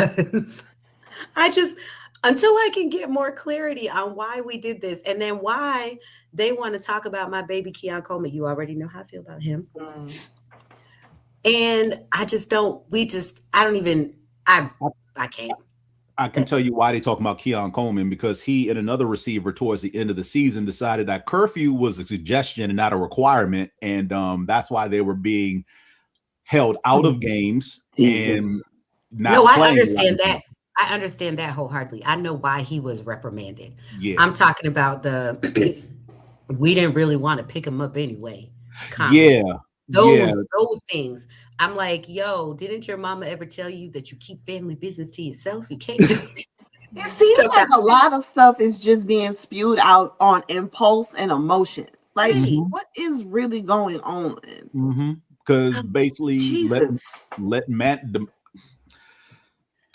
until I can get more clarity on why we did this and then why they want to talk about my baby Qiana Claiborne. You already know how I feel about him. And I can't. I can tell you why they talk about Qiana Claiborne, because he and another receiver towards the end of the season decided that curfew was a suggestion and not a requirement. And that's why they were being held out of games and not playing. I understand that. I understand that wholeheartedly. I know why he was reprimanded. Yeah. I'm talking about we didn't really want to pick him up anyway. Yeah. Those things. I'm like, yo, didn't your mama ever tell you that you keep family business to yourself? You can't just it seems like a lot of stuff is just being spewed out on impulse and emotion. Like, what is really going on? Because basically, let Matt.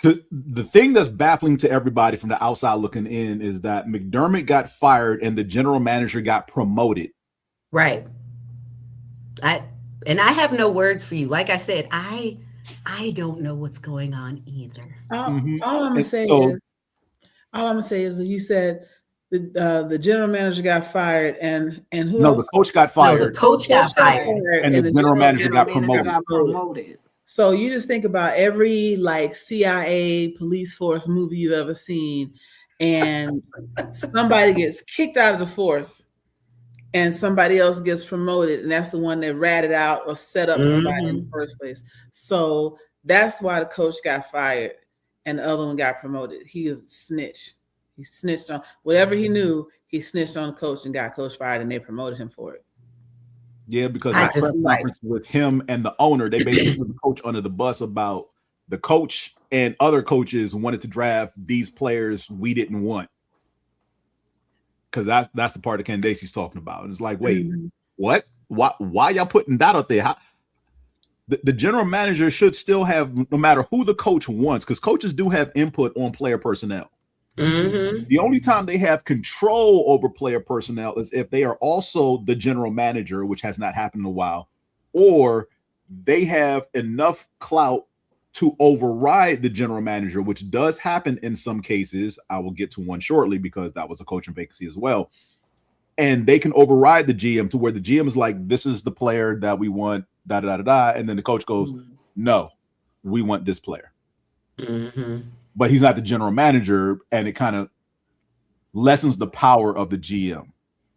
The thing that's baffling to everybody from the outside looking in is that McDermott got fired and the general manager got promoted. Right. I have no words for you. Like I said, I don't know what's going on either. All I'm gonna say is that you said the general manager got fired and who else? The coach got fired. No, the coach got fired. And the general manager got promoted. So you just think about every like CIA police force movie you've ever seen, and somebody gets kicked out of the force and somebody else gets promoted, and that's the one that ratted out or set up somebody in the first place. So that's why the coach got fired and the other one got promoted. He was a snitch. He snitched on whatever he knew. He snitched on the coach and got coach fired, and they promoted him for it. Yeah, because the press conference with him and the owner, they basically put the coach under the bus about the coach and other coaches wanted to draft these players we didn't want. Because that's the part that Candaysee's talking about. And it's like, wait, what? Why y'all putting that out there? The general manager should still have, no matter who the coach wants, because coaches do have input on player personnel. The only time they have control over player personnel is if they are also the general manager, which has not happened in a while, or they have enough clout to override the general manager, which does happen in some cases. I will get to one shortly because that was a coaching vacancy as well. And they can override the GM to where the GM is like, this is the player that we want, da da da da. And then the coach goes, no, we want this player. But he's not the general manager, and it kind of lessens the power of the GM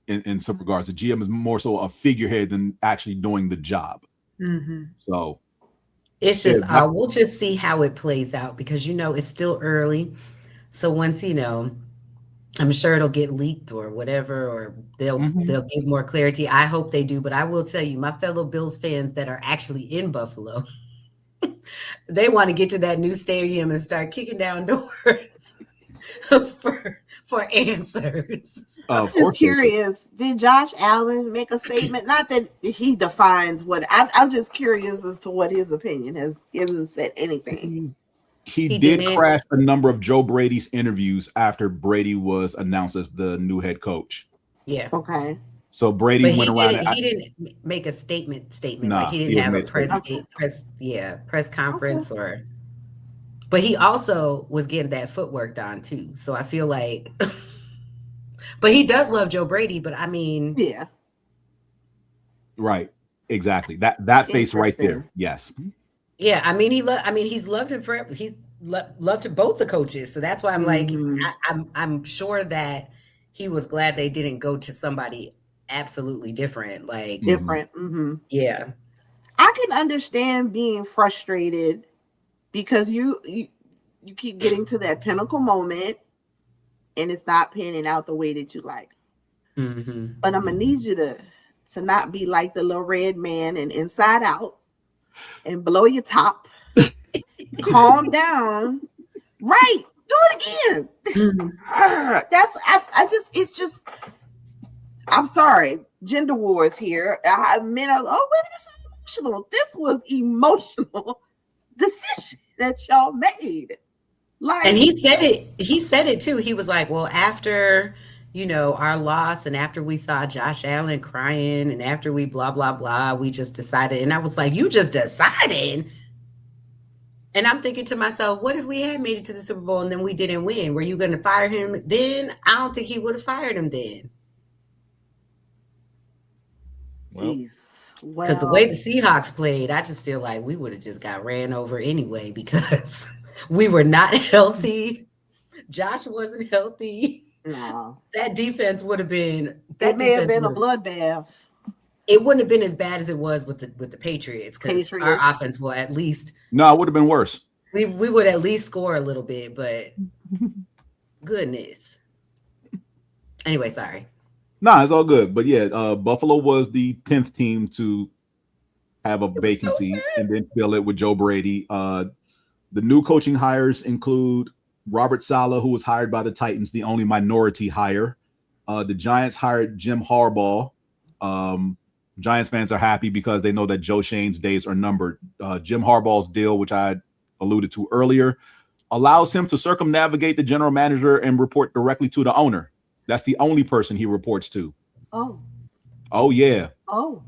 in some regards. The GM is more so a figurehead than actually doing the job. So it's just, we'll just see how it plays out because, it's still early. So once, I'm sure it'll get leaked or whatever, or they'll give more clarity. I hope they do. But I will tell you, my fellow Bills fans that are actually in Buffalo, they want to get to that new stadium and start kicking down doors for answers. I'm just curious. Did Josh Allen make a statement? Not that he defines what. I'm just curious as to what his opinion is. He hasn't said anything. He did crash a number of Joe Brady's interviews after Brady was announced as the new head coach. Yeah. Okay. So Brady went around. He didn't make a statement. Nah, like he didn't have a press conference or. But he also was getting that footwork done too. So I feel like, but he does love Joe Brady. But I mean, yeah. Right. Exactly. That face right there. Yes. Yeah. I mean, he's loved him forever. He's loved both the coaches. So that's why I'm like, I'm sure that he was glad they didn't go to somebody absolutely different. Like different. Yeah. I can understand being frustrated because you keep getting to that pinnacle moment and it's not panning out the way that you like. But I'm gonna need you to not be like the little red man and Inside Out and blow your top. Calm down. Right. Do it again. It's just I'm sorry, gender wars here. I mean, this is emotional. This was emotional decision that y'all made. Like, and he said it too. He was like, well, after our loss and after we saw Josh Allen crying and after we blah blah blah, we just decided. And I was like, you just decided? And I'm thinking to myself, what if we had made it to the Super Bowl and then we didn't win? Were you going to fire him then? I don't think he would have fired him then. Because the way the Seahawks played, I just feel like we would have just got ran over anyway because we were not healthy. Josh wasn't healthy. No. That defense would have been. It may have been a bloodbath. It wouldn't have been as bad as it was with the Patriots because our offense will at least. No, it would have been worse. We would at least score a little bit, but goodness. Anyway, sorry. Nah, it's all good. But yeah, Buffalo was the 10th team to have a vacancy and then fill it with Joe Brady. The new coaching hires include Robert Saleh, who was hired by the Titans, the only minority hire. The Giants hired Jim Harbaugh. Giants fans are happy because they know that Joe Shane's days are numbered. Jim Harbaugh's deal, which I alluded to earlier, allows him to circumnavigate the general manager and report directly to the owner. That's the only person he reports to. Oh, yeah. Oh,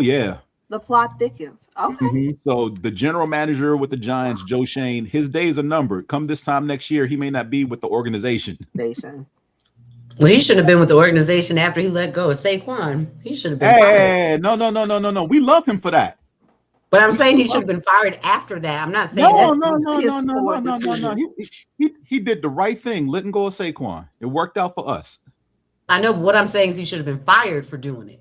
yeah. The plot thickens. Okay. So the general manager with the Giants, Joe Shane, his days are numbered. Come this time next year, he may not be with the organization. Well, he should have been with the organization after he let go of Saquon. He should have been. Hey, no. We love him for that. But I'm saying he should have been fired after that. I'm not saying No. He did the right thing, letting go of Saquon. It worked out for us. I know, but what I'm saying is he should have been fired for doing it.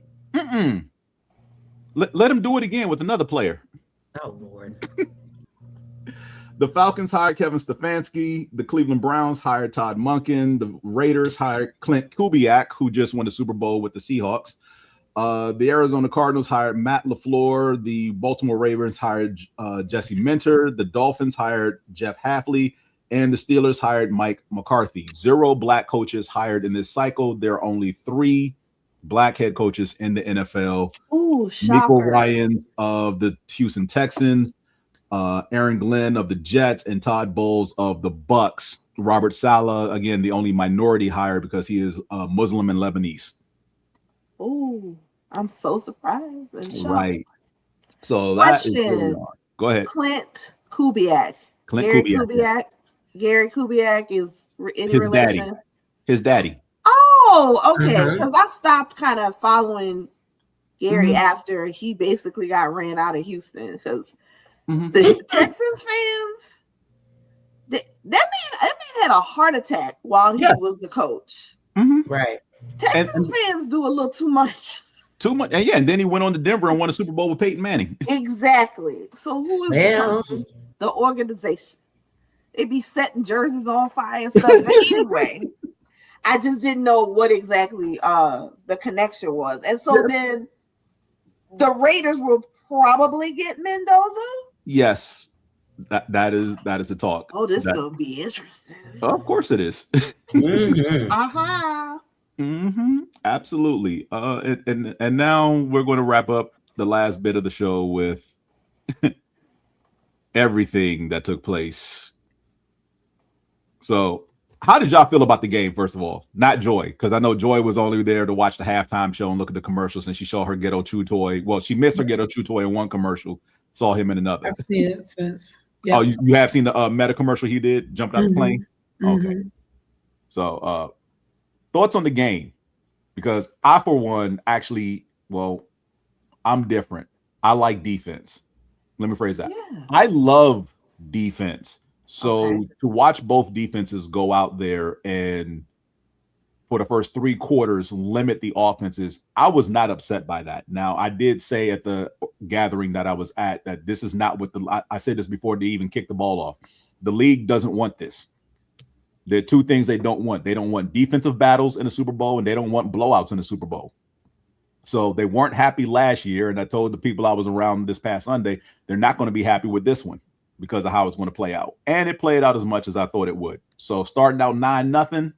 Let him do it again with another player. Oh, Lord. The Falcons hired Kevin Stefanski. The Cleveland Browns hired Todd Monken. The Raiders hired Clint Kubiak, who just won the Super Bowl with the Seahawks. The Arizona Cardinals hired Matt LaFleur. The Baltimore Ravens hired Jesse Minter. The Dolphins hired Jeff Hafley. And the Steelers hired Mike McCarthy. 0 black coaches hired in this cycle. There are only 3 black head coaches in the NFL. Ooh, Nico Ryans of the Houston Texans, Aaron Glenn of the Jets, and Todd Bowles of the Bucks. Robert Saleh, again, the only minority hire because he is Muslim and Lebanese. Ooh, I'm so surprised. Right. So that is go ahead. Clint Kubiak. Gary Kubiak is in his relation. Daddy. His daddy. Oh, okay. Because I stopped kind of following Gary after he basically got ran out of Houston because the Texans fans, that man had a heart attack while he was the coach. Right. Texans fans do a little too much. Too much. And yeah, and then he went on to Denver and won a Super Bowl with Peyton Manning. Exactly. So who is the organization? They be setting jerseys on fire and stuff. But anyway, I just didn't know what exactly the connection was. And so then the Raiders will probably get Mendoza. Yes. That is the talk. Oh, this is gonna be interesting. Of course it is. Absolutely. And now we're going to wrap up the last bit of the show with everything that took place. So, how did y'all feel about the game, first of all? Not Joy, because I know Joy was only there to watch the halftime show and look at the commercials, and she saw her Ghetto Chew toy. Well, she missed her Ghetto Chew toy in one commercial, saw him in another. I've seen it since. Yeah. Oh, you have seen the Meta commercial he did, jumped out the plane? Okay. So, thoughts on the game? Because I, for one, actually, I'm different. I like defense. Let me phrase that. Yeah. I love defense. So to watch both defenses go out there and for the first 3 quarters limit the offenses, I was not upset by that. Now, I did say at the gathering that I was at that this is not what I said this before they even kicked the ball off. The league doesn't want this. There are 2 things they don't want. They don't want defensive battles in the Super Bowl, and they don't want blowouts in the Super Bowl. So they weren't happy last year, and I told the people I was around this past Sunday, they're not going to be happy with this one because of how it's going to play out. And it played out as much as I thought it would. So starting out 9-0,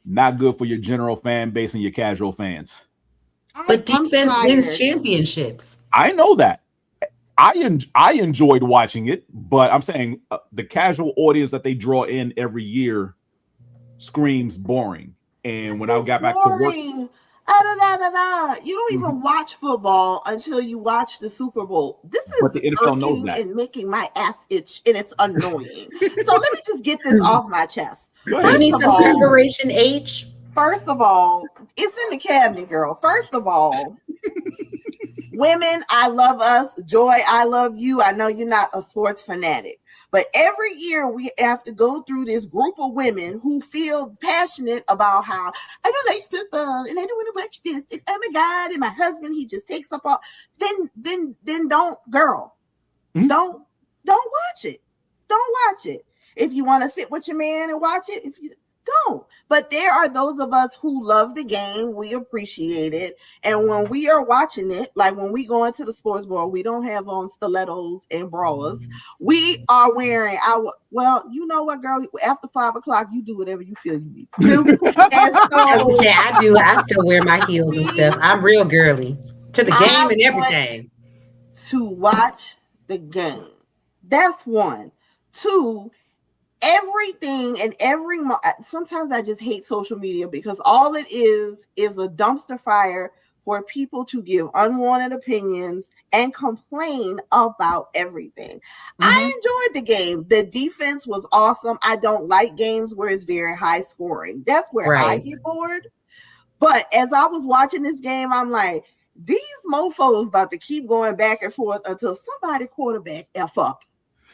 not good for your general fan base and your casual fans. But defense wins championships. I know that. I enjoyed watching it, but I'm saying the casual audience that they draw in every year screams boring. And when I got back to work, you don't even watch football until you watch the Super Bowl. This is but the NFL knows that. And making my ass itch, and it's annoying. So let me just get this off my chest. You need some preparation, H. First of all, it's in the cabinet, girl. First of all, women, I love us. Joy, I love you. I know you're not a sports fanatic, but every year we have to go through this group of women who feel passionate about how I don't like football and I don't want to watch this. And oh my God, and my husband, he just takes up all. Then don't, girl. Don't watch it. Don't watch it. If you want to sit with your man and watch it, if you don't. But there are those of us who love the game. We appreciate it. And when we are watching it, like when we go into the sports bar, we don't have on stilettos and bras. We are wearing you know what, girl? After 5 o'clock, you do whatever you feel you need to do. And so, I do. I still wear my heels and stuff. I'm real girly to the game and everything. To watch the game. That's 1. 2, everything and sometimes I just hate social media because all it is a dumpster fire for people to give unwanted opinions and complain about everything. I enjoyed the game. The defense was awesome. I don't like games where it's very high scoring. That's where I get bored. But as I was watching this game, I'm like, these mofos about to keep going back and forth until somebody quarterback F up.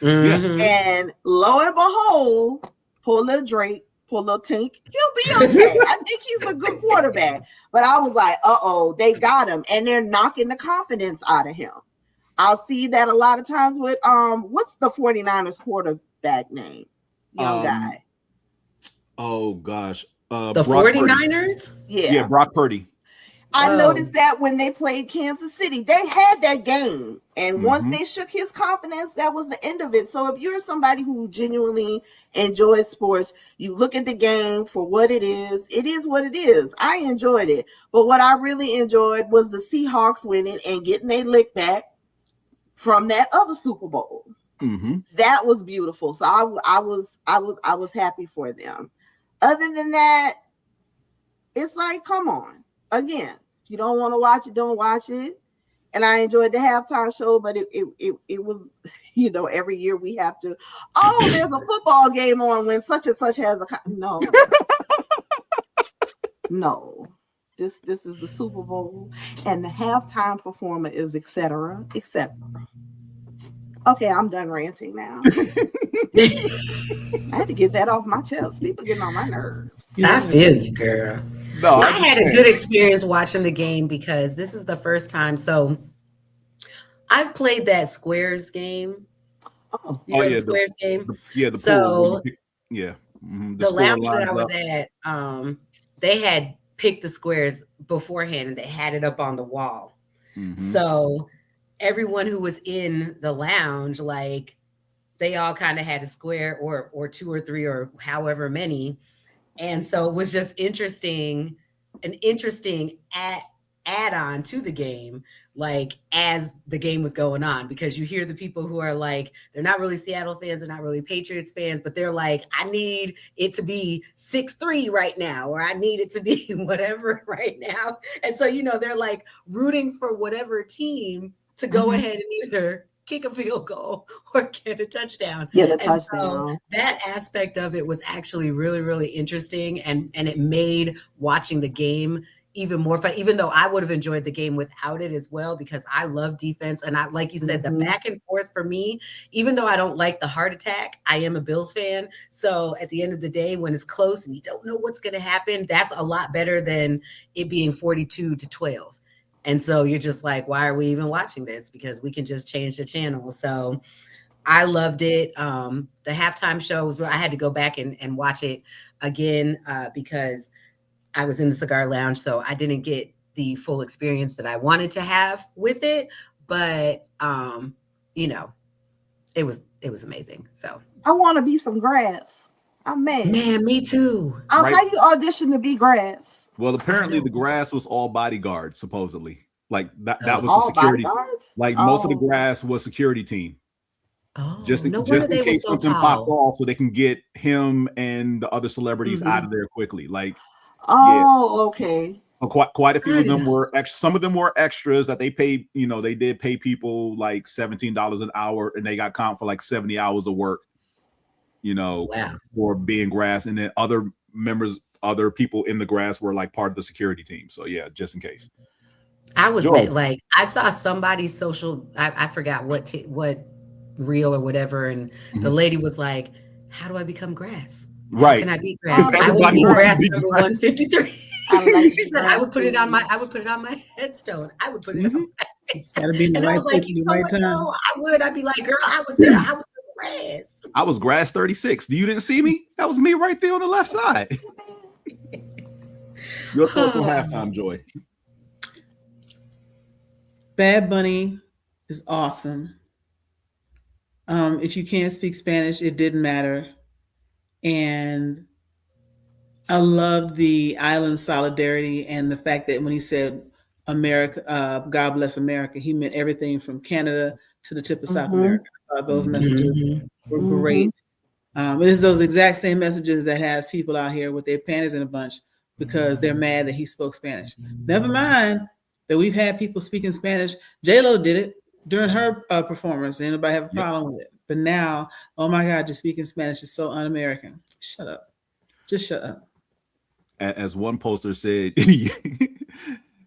Mhm. And lo and behold, poor little Drake, poor little Tink, he'll be okay. I think he's a good quarterback. But I was like, they got him, and they're knocking the confidence out of him. I'll see that a lot of times with what's the 49ers quarterback name? Young guy. Oh gosh. The Brock 49ers? Purdy. Yeah, Brock Purdy. I noticed that when they played Kansas City, they had that game. And once they shook his confidence, that was the end of it. So if you're somebody who genuinely enjoys sports, you look at the game for what it is what it is. I enjoyed it. But what I really enjoyed was the Seahawks winning and getting their lick back from that other Super Bowl. That was beautiful. So I was happy for them. Other than that, it's like, come on. Again, if you don't want to watch it, don't watch it. And I enjoyed the halftime show, but it was, every year we have to, there's a football game on when such and such has no. No. This is the Super Bowl, and the halftime performer is et cetera, et cetera. Okay, I'm done ranting now. I had to get that off my chest. People getting on my nerves. I feel you, girl. No, I had a good experience watching the game because this is the first time. So I've played that Squares game. The Squares game. The so pool. Yeah. The lounge that I was at, they had picked the squares beforehand and they had it up on the wall. So everyone who was in the lounge, like, they all kind of had a square or two or three or however many. And so it was just an interesting add-on to the game, like, as the game was going on, because you hear the people who are like, they're not really Seattle fans, they're not really Patriots fans, but they're like, I need it to be 6-3 right now, or I need it to be whatever right now. And so, they're like rooting for whatever team to go ahead and either kick a field goal or get a touchdown. So that aspect of it was actually really, really interesting. And it made watching the game even more fun, even though I would have enjoyed the game without it as well, because I love defense. And I, like you said, the back and forth for me, even though I don't like the heart attack, I am a Bills fan. So at the end of the day, when it's close and you don't know what's going to happen, that's a lot better than it being 42-12. And so you're just like, why are we even watching this? Because we can just change the channel. So I loved it. The halftime show was, I had to go back and watch it again because I was in the cigar lounge, so I didn't get the full experience that I wanted to have with it. But it was amazing. So I want to be some grass. I'm mad. Man, me too. How you audition to be grass? Well, apparently the grass was all bodyguards, supposedly. Like that was all the security. Bodyguards? Like most of the grass was security team. Just in case something popped off, so they can get him and the other celebrities out of there quickly. Like, okay. So quite a few of them were some of them were extras that they paid. They did pay people like $17 an hour, and they got comped for like 70 hours of work. For being grass, and then other people in the grass were like part of the security team. So yeah, just in case. I was like, I saw somebody's social, I forgot what reel or whatever, and the lady was like, how do I become grass? Right. How can I be grass? I would be grass number 153. She said I would put it on my headstone. I would put it on my headstone. And I was like, no, I would. I'd be like, girl, I was there. I was grass. I was grass 36. You didn't see me? That was me right there on the left side. Your thoughts on halftime, Joy? Bad Bunny is awesome. If you can't speak Spanish, it didn't matter. And I loved the island solidarity and the fact that when he said America, God bless America, he meant everything from Canada to the tip of South America. Those messages were great. It is those exact same messages that has people out here with their panties in a bunch because they're mad that he spoke Spanish. Never mind that we've had people speaking Spanish. J-Lo did it during her performance. Anybody have a problem with it? But now, oh my God, just speaking Spanish is so un-American. Shut up. Just shut up. As one poster said,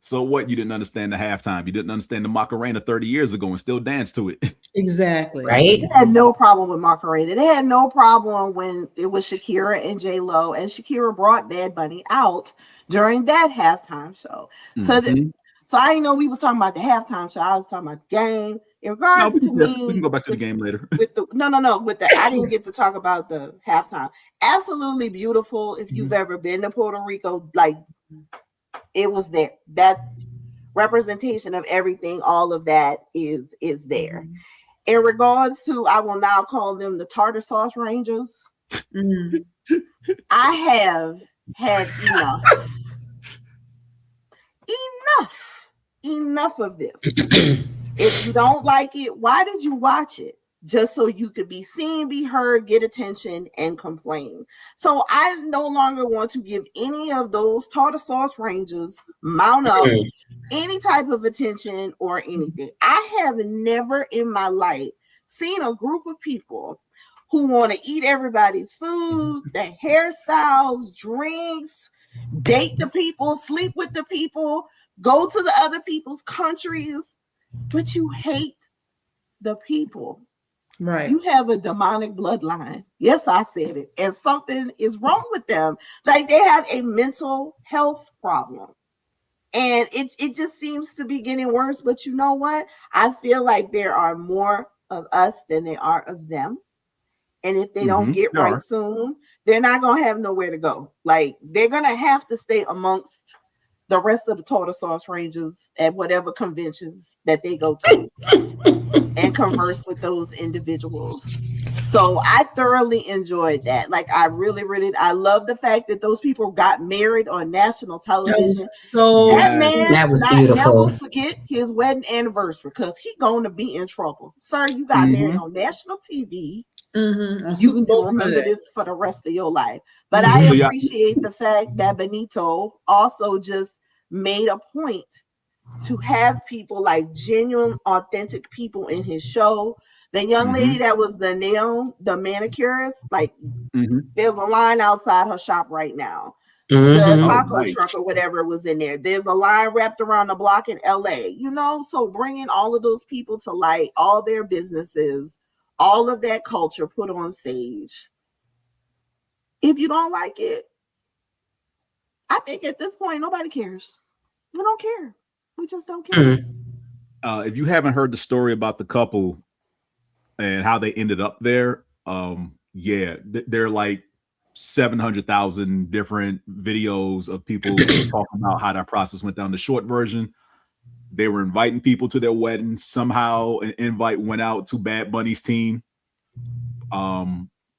So what? You didn't understand the halftime. You didn't understand the Macarena 30 years ago and still dance to it. Exactly. Right. They had no problem with Macarena. They had no problem when it was Shakira and J-Lo, and Shakira brought Bad Bunny out during that halftime show. So I didn't know we was talking about the halftime show. I was talking about the game. In regards to me, we can go back to the game later. With the I didn't get to talk about the halftime. Absolutely beautiful. If you've ever been to Puerto Rico, like it was there. That representation of everything, all of that is there. In regards to, I will now call them the tartar sauce rangers. I have had enough of this. If you don't like it, why did you watch it? Just so you could be seen, be heard, get attention, and complain. So I no longer want to give any of those tartar sauce rangers mount up any type of attention or anything. I have never in my life seen a group of people who want to eat everybody's food, their hairstyles, drinks, date the people, sleep with the people, go to the other people's countries, but you hate the people. Right. You have a demonic bloodline. Yes, I said it. And something is wrong with them. Like they have a mental health problem. And it just seems to be getting worse. But you know what? I feel like there are more of us than there are of them. And if they don't get right soon, they're not going to have nowhere to go. Like they're going to have to stay amongst the rest of the tartar sauce rangers at whatever conventions that they go to and converse with those individuals. So I thoroughly enjoyed that. Like I I love the fact that those people got married on national television. That was beautiful. Never forget his wedding anniversary because he's going to be in trouble. Sir, you got married on national TV. You will remember this for the rest of your life. But I appreciate the fact that Benito also just made a point to have people like genuine, authentic people in his show. The young lady that was the manicurist, like there's a line outside her shop right now. The taco truck or whatever was in there. There's a line wrapped around the block in LA, so bringing all of those people to light, all their businesses, all of that culture put on stage. If you don't like it, I think at this point, nobody cares. We don't care. We just don't care. If you haven't heard the story about the couple and how they ended up there, they're like 700,000 different videos of people talking about how that process went down. The short version, they were inviting people to their wedding. Somehow an invite went out to Bad Bunny's team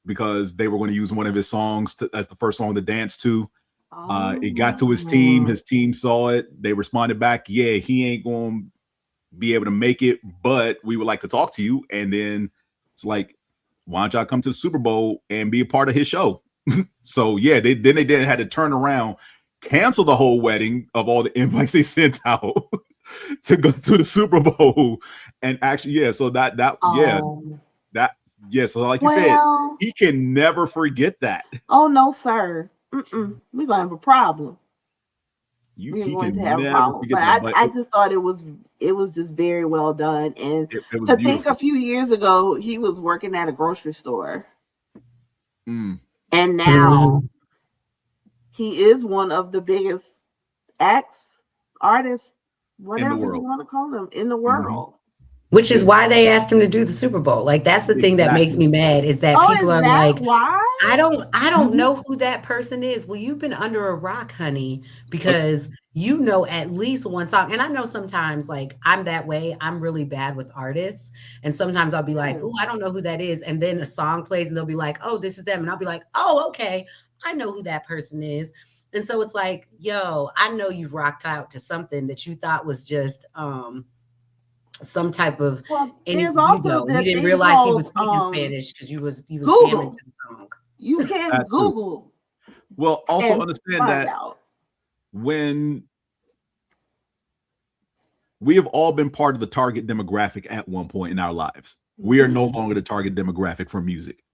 because they were going to use one of his songs as the first song to dance to. It got to his team saw it. They responded back, he ain't going to be able to make it, but we would like to talk to you. And then it's like, why don't y'all come to the Super Bowl and be a part of his show? So they had to turn around, cancel the whole wedding of all the invites they sent out to go to the Super Bowl. And actually, so like you said, he can never forget that. Oh no, sir. We're gonna have a problem. We're going to have a problem. But I just thought it was just very well done. And to think a few years ago he was working at a grocery store. And now he is one of the biggest artists, whatever you want to call them, in the world. Which is why they asked him to do the Super Bowl. Like that's the thing that makes me mad is that people are like, why? I don't know who that person is. Well, you've been under a rock, honey, because you know at least one song. And I know sometimes like I'm that way. I'm really bad with artists. And sometimes I'll be like, oh, I don't know who that is. And then a song plays and they'll be like, oh, this is them. And I'll be like, oh, okay. I know who that person is. And so it's like, yo, I know you've rocked out to something that you thought was just some type of you didn't realize he was speaking Spanish because you was jamming to the song. You can Google. Well, also understand that when we have all been part of the target demographic at one point in our lives, we are no longer the target demographic for music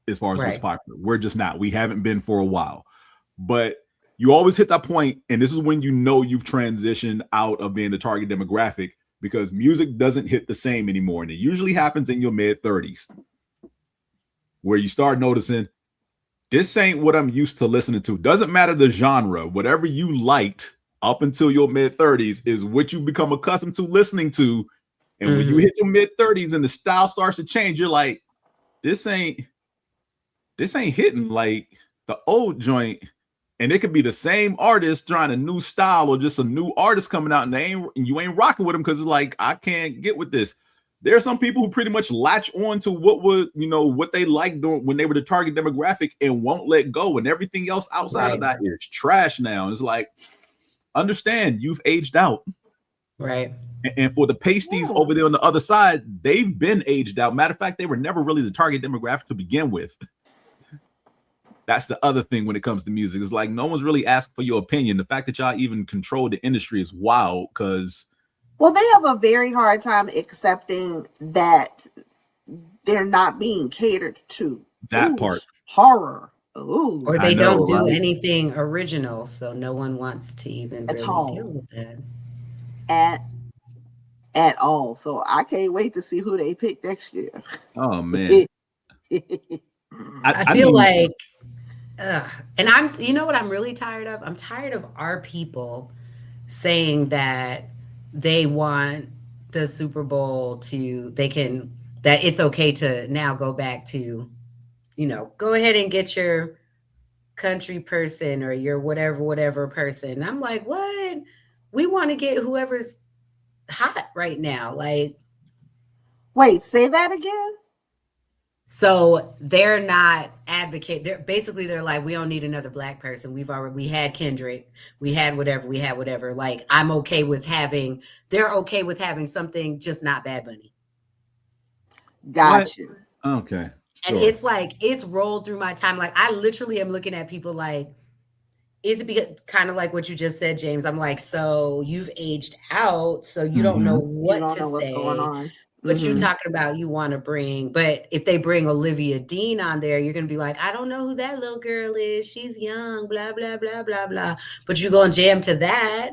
as far as what's popular. We're just not. We haven't been for a while. But you always hit that point, and this is when you know you've transitioned out of being the target demographic, because music doesn't hit the same anymore. And it usually happens in your mid-30s, where you start noticing, this ain't what I'm used to listening to. Doesn't matter the genre. Whatever you liked up until your mid-30s is what you become accustomed to listening to. And when you hit your mid-30s and the style starts to change, you're like, this ain't hitting like the old joint. And it could be the same artist trying a new style, or just a new artist coming out, and you ain't rocking with them because it's like, I can't get with this. There are some people who pretty much latch on to what they liked when they were the target demographic and won't let go, and everything else outside of that is trash now. It's like, understand, you've aged out. Right. And for the pasties over there on the other side, they've been aged out. Matter of fact, they were never really the target demographic to begin with. That's the other thing when it comes to music. It's like, no one's really asked for your opinion. The fact that y'all even control the industry is wild, because well, they have a very hard time accepting that they're not being catered to. That part. Horror. Ooh. Or they don't do anything original, so no one wants to even really deal with that. At all. So I can't wait to see who they pick next year. Oh man. I feel like and you know what I'm really tired of? I'm tired of our people saying that they want the Super Bowl that it's okay to now go back to, go ahead and get your country person or your whatever person. I'm like, what? We want to get whoever's hot right now. Like, wait, say that again. So they're not they're like, we don't need another black person. We had Kendrick, we had whatever. Like, they're okay with having something, just not Bad Bunny. Got you. Okay. And it's like, it's rolled through my time. Like, I literally am looking at people like, is it kind of like what you just said, James? I'm like, so you've aged out, so you don't know what to say. What's going on. But you talking about you want to but if they bring Olivia Dean on there, you're going to be like, I don't know who that little girl is. She's young, blah, blah, blah, blah, blah. But you going to jam to that,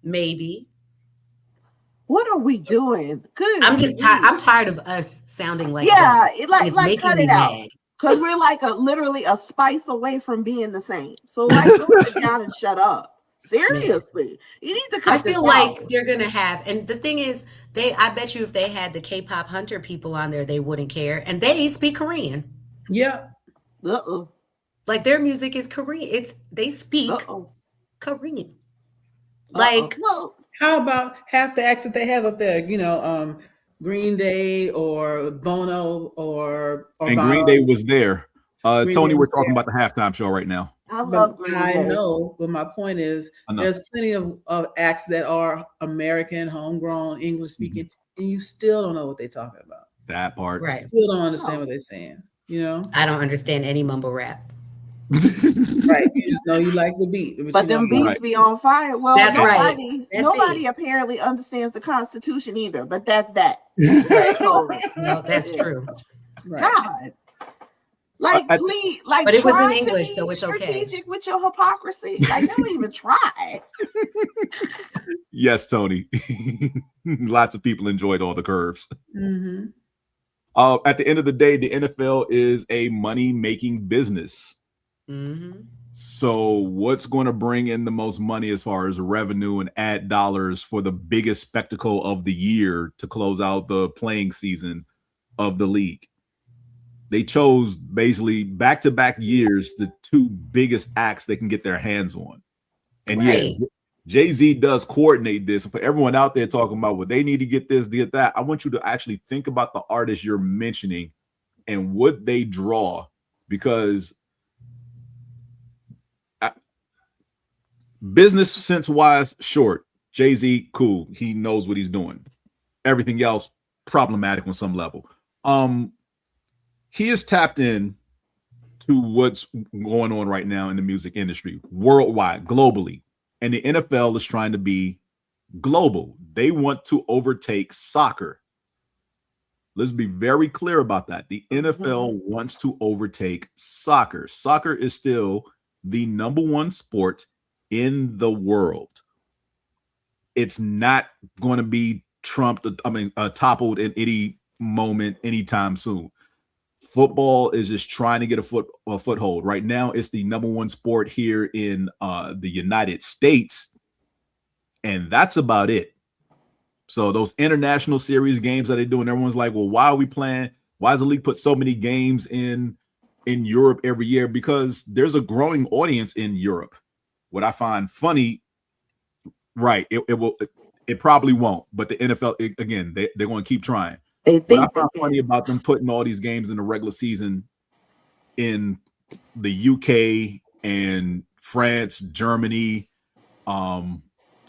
maybe. What are we doing? Good. I'm tired of us sounding like it's making cut me it out. mad. Because we're like literally a spice away from being the same. So like, go sit down and shut up. Seriously, you need to cut. I feel like they're gonna have, and the thing is, I bet you if they had the K-pop hunter people on there, they wouldn't care, and they speak Korean. Yeah. Like, their music is Korean. They speak Korean. Like, well, how about half the acts that they have up there? Green Day or Bono or and Bono. Green Day was there. Tony, we're talking about the halftime show right now. I know, but my point is, there's plenty of acts that are American, homegrown, English speaking, and you still don't know what they're talking about. That part, right? Still don't understand what they're saying. I don't understand any mumble rap. Right, you just know you like the beat, but them beats be on fire. Well, that's nobody apparently understands the Constitution either. But that's that. No, that's true. Right. God. Like, please, like, but it was in English, so it's strategic with your hypocrisy. Like, don't even try. Yes, Tony. Lots of people enjoyed all the curves. Mm-hmm. At the end of the day, the NFL is a money-making business. Mm-hmm. So what's going to bring in the most money as far as revenue and ad dollars for the biggest spectacle of the year to close out the playing season of the league? They chose basically back-to-back years the two biggest acts they can get their hands on. And Jay-Z does coordinate this. For everyone out there talking about, well, they need to get this, get that, I want you to actually think about the artists you're mentioning and what they draw, because business sense-wise, short. Jay-Z, cool. He knows what he's doing. Everything else, problematic on some level. He is tapped in to what's going on right now in the music industry, worldwide, globally. And the NFL is trying to be global. They want to overtake soccer. Let's be very clear about that. The NFL wants to overtake soccer. Soccer is still the number one sport in the world. It's not going to be toppled in any moment, anytime soon. Football is just trying to get a foothold. Right now, it's the number one sport here in the United States, and that's about it. So those international series games that they do, and everyone's like, well, why are we playing? Why does the league put so many games in Europe every year? Because there's a growing audience in Europe. What I find funny, right, it probably won't, but the NFL, again, they're going to keep trying. What I find funny about them putting all these games in the regular season in the UK and France, Germany,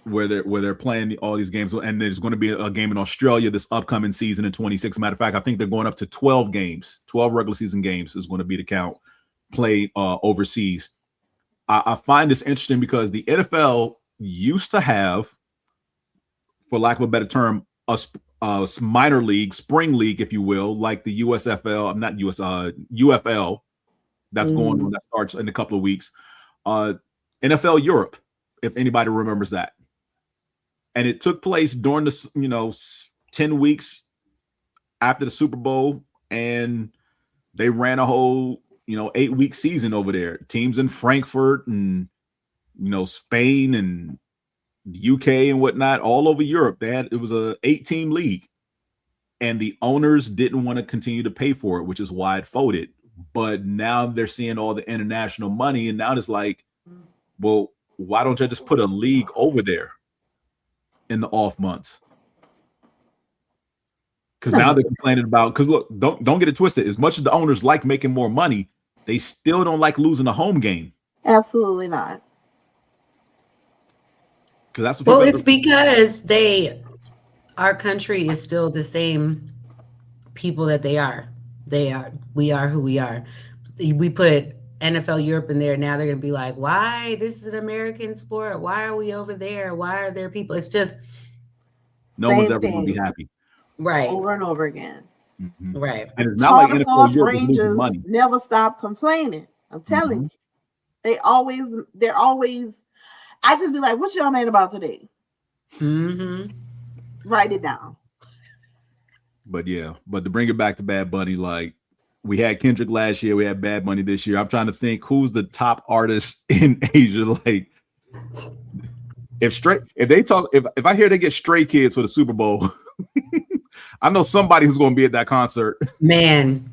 where they're playing all these games, and there's going to be a game in Australia this upcoming season in 26. Matter of fact, I think they're going up to 12 games. 12 regular season games is going to be the count played overseas. I find this interesting because the NFL used to have, for lack of a better term, a minor league, spring league, if you will, like the UFL that's going on, that starts in a couple of weeks. NFL Europe, if anybody remembers that. And it took place during the 10 weeks after the Super Bowl, and they ran a whole 8-week season over there. Teams in Frankfurt and Spain and the UK and whatnot, all over Europe. It was a 8-team league, and the owners didn't want to continue to pay for it, which is why it folded. But now they're seeing all the international money, and now it's like, well, why don't you just put a league over there in the off months? Because now they're complaining about, because look, don't get it twisted. As much as the owners like making more money, they still don't like losing a home game. Absolutely not. That's what it's because our country is still the same people that they are. We are who we are. We put NFL Europe in there. Now they're going to be like, why? This is an American sport. Why are we over there? Why are there people? It's just. No one's ever going to be happy. Right. Over and over again. Mm-hmm. Right. And it's not like NFL Europe Rangers money. Never stop complaining. I'm telling you. They're always, I just be like, what y'all mad about today? Mm-hmm. Write it down. But to bring it back to Bad Bunny, like we had Kendrick last year, we had Bad Bunny this year. I'm trying to think who's the top artist in Asia. Like if I hear they get Stray Kids for the Super Bowl, I know somebody who's going to be at that concert. Man,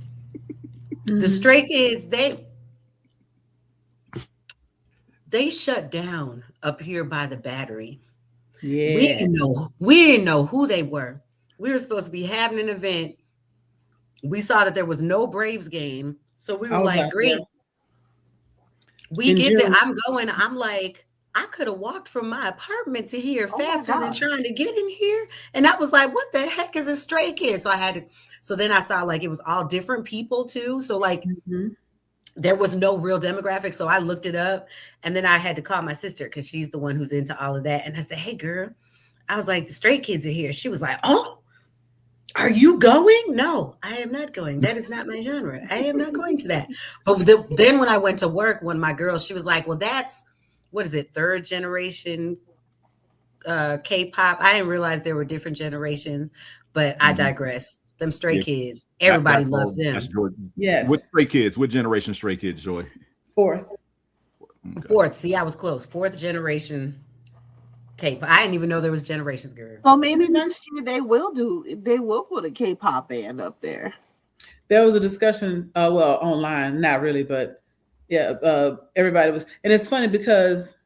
the Stray Kids, they shut down up here by the Battery. Yeah, we didn't know who they were. We were supposed to be having an event. We saw that there was no Braves game, so we were like, "Great." Yeah. We get there. I'm going. I'm like, I could have walked from my apartment to here faster than trying to get in here. And I was like, what the heck is a Stray Kid? So then I saw like it was all different people too. So like there was no real demographic. So I looked it up, and then I had to call my sister because she's the one who's into all of that. And I said, hey girl, I was like, the Stray Kids are here. She was like, oh, are you going? No, I am not going. That is not my genre. I am not going to that. But then when I went to work, one of my girls, she was like, well, that's, what is it, third generation K-pop? I didn't realize there were different generations, but I digress. Them Stray Kids, everybody loves them. Yes. What Stray Kids? What generation Stray Kids, Joy? Fourth. Okay. Fourth. See, I was close. Fourth generation K-pop. I didn't even know there was generations, girl. So maybe next year they will put a K-pop band up there. There was a discussion, online, not really, but everybody was, and it's funny because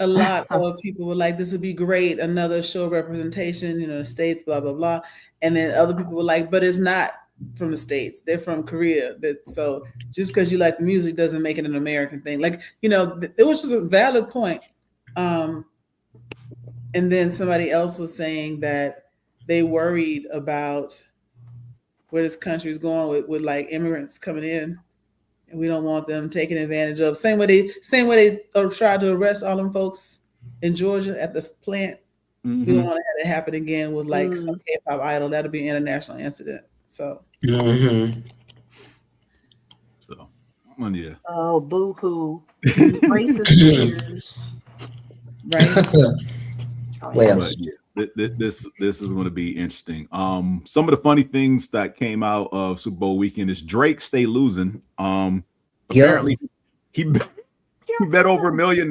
a lot of people were like, this would be great, another show representation, the States, blah, blah, blah. And then other people were like, but it's not from the States. They're from Korea. So just because you like the music doesn't make it an American thing. Like, it was just a valid point. And then somebody else was saying that they worried about where this country is going with like immigrants coming in, and we don't want them taken advantage of. Same way they tried to arrest all them folks in Georgia at the plant. We don't want to have it happen again with like some K-pop idol. That'll be an international incident. So. So Oh, yeah. Oh, boo-hoo. Racist tears. Right. Well, But yeah, this is going to be interesting. Some of the funny things that came out of Super Bowl weekend is Drake stay losing. Apparently he bet over $1 million.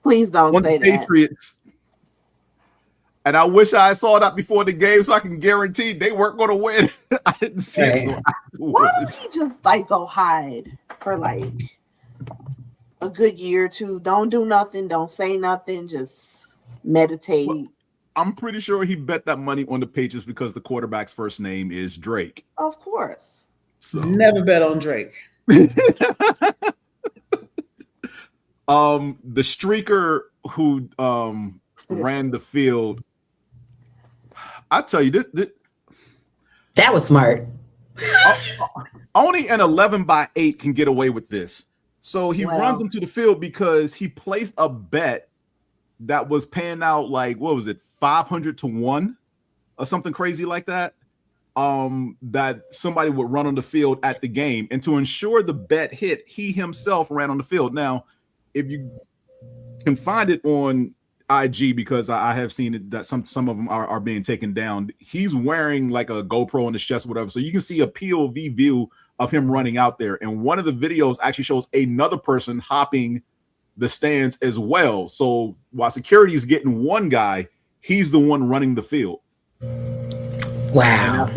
Please don't say the Patriots. And I wish I saw that before the game so I can guarantee they weren't going to win. I didn't see it. So why don't he just like go hide for like a good year or two? Don't do nothing. Don't say nothing. Just meditate. Well, I'm pretty sure he bet that money on the Patriots because the quarterback's first name is Drake. Of course. So Never bet on Drake. The streaker who ran the field, I tell you, this that was smart. Only an 11-by-8 can get away with this. So he runs into the field because he placed a bet that was paying out like, what was it, 500 to 1 or something crazy like that. That somebody would run on the field at the game, and to ensure the bet hit, he himself ran on the field. Now, if you can find it on IG, because I have seen it that some of them are being taken down. He's wearing like a GoPro on his chest, or whatever, so you can see a POV view of him running out there. And one of the videos actually shows another person hopping the stands as well. So while security is getting one guy, he's the one running the field. Wow.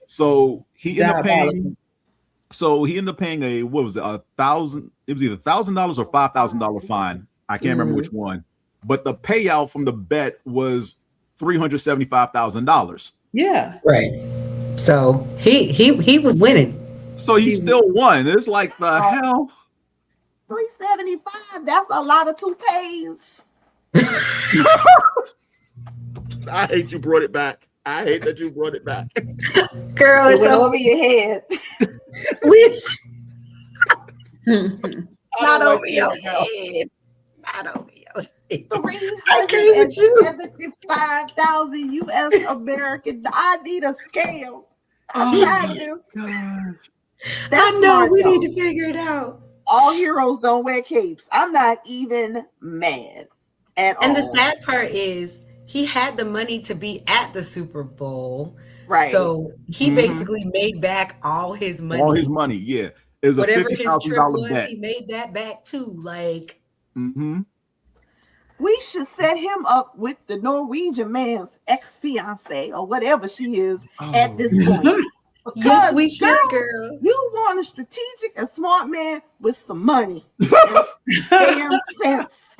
So he ended up paying. So he ended up paying a, what was it, $1,000? It was either $1,000 or $5,000 fine. I can't remember which one. But the payout from the bet was $375,000. Yeah. Right. So he was winning. So he still won. It's like the hell. $375. That's a lot of toupees. I hate you brought it back. I hate that you brought it back. Girl, It went over your head. Not over your head. Not over your head. I can't with you. 75,000 U.S. American. I need a scale. Oh, I know we need to figure it out. All heroes don't wear capes. I'm not even mad at all. And the sad part is he had the money to be at the Super Bowl. Right. So he basically made back all his money. All his money, yeah. It was whatever a his trip was, bet. he made that back too. Like, we should set him up with the Norwegian man's ex-fiance or whatever she is at this point. Yes, we should, girl. You want a strategic and smart man with some money. Damn sense.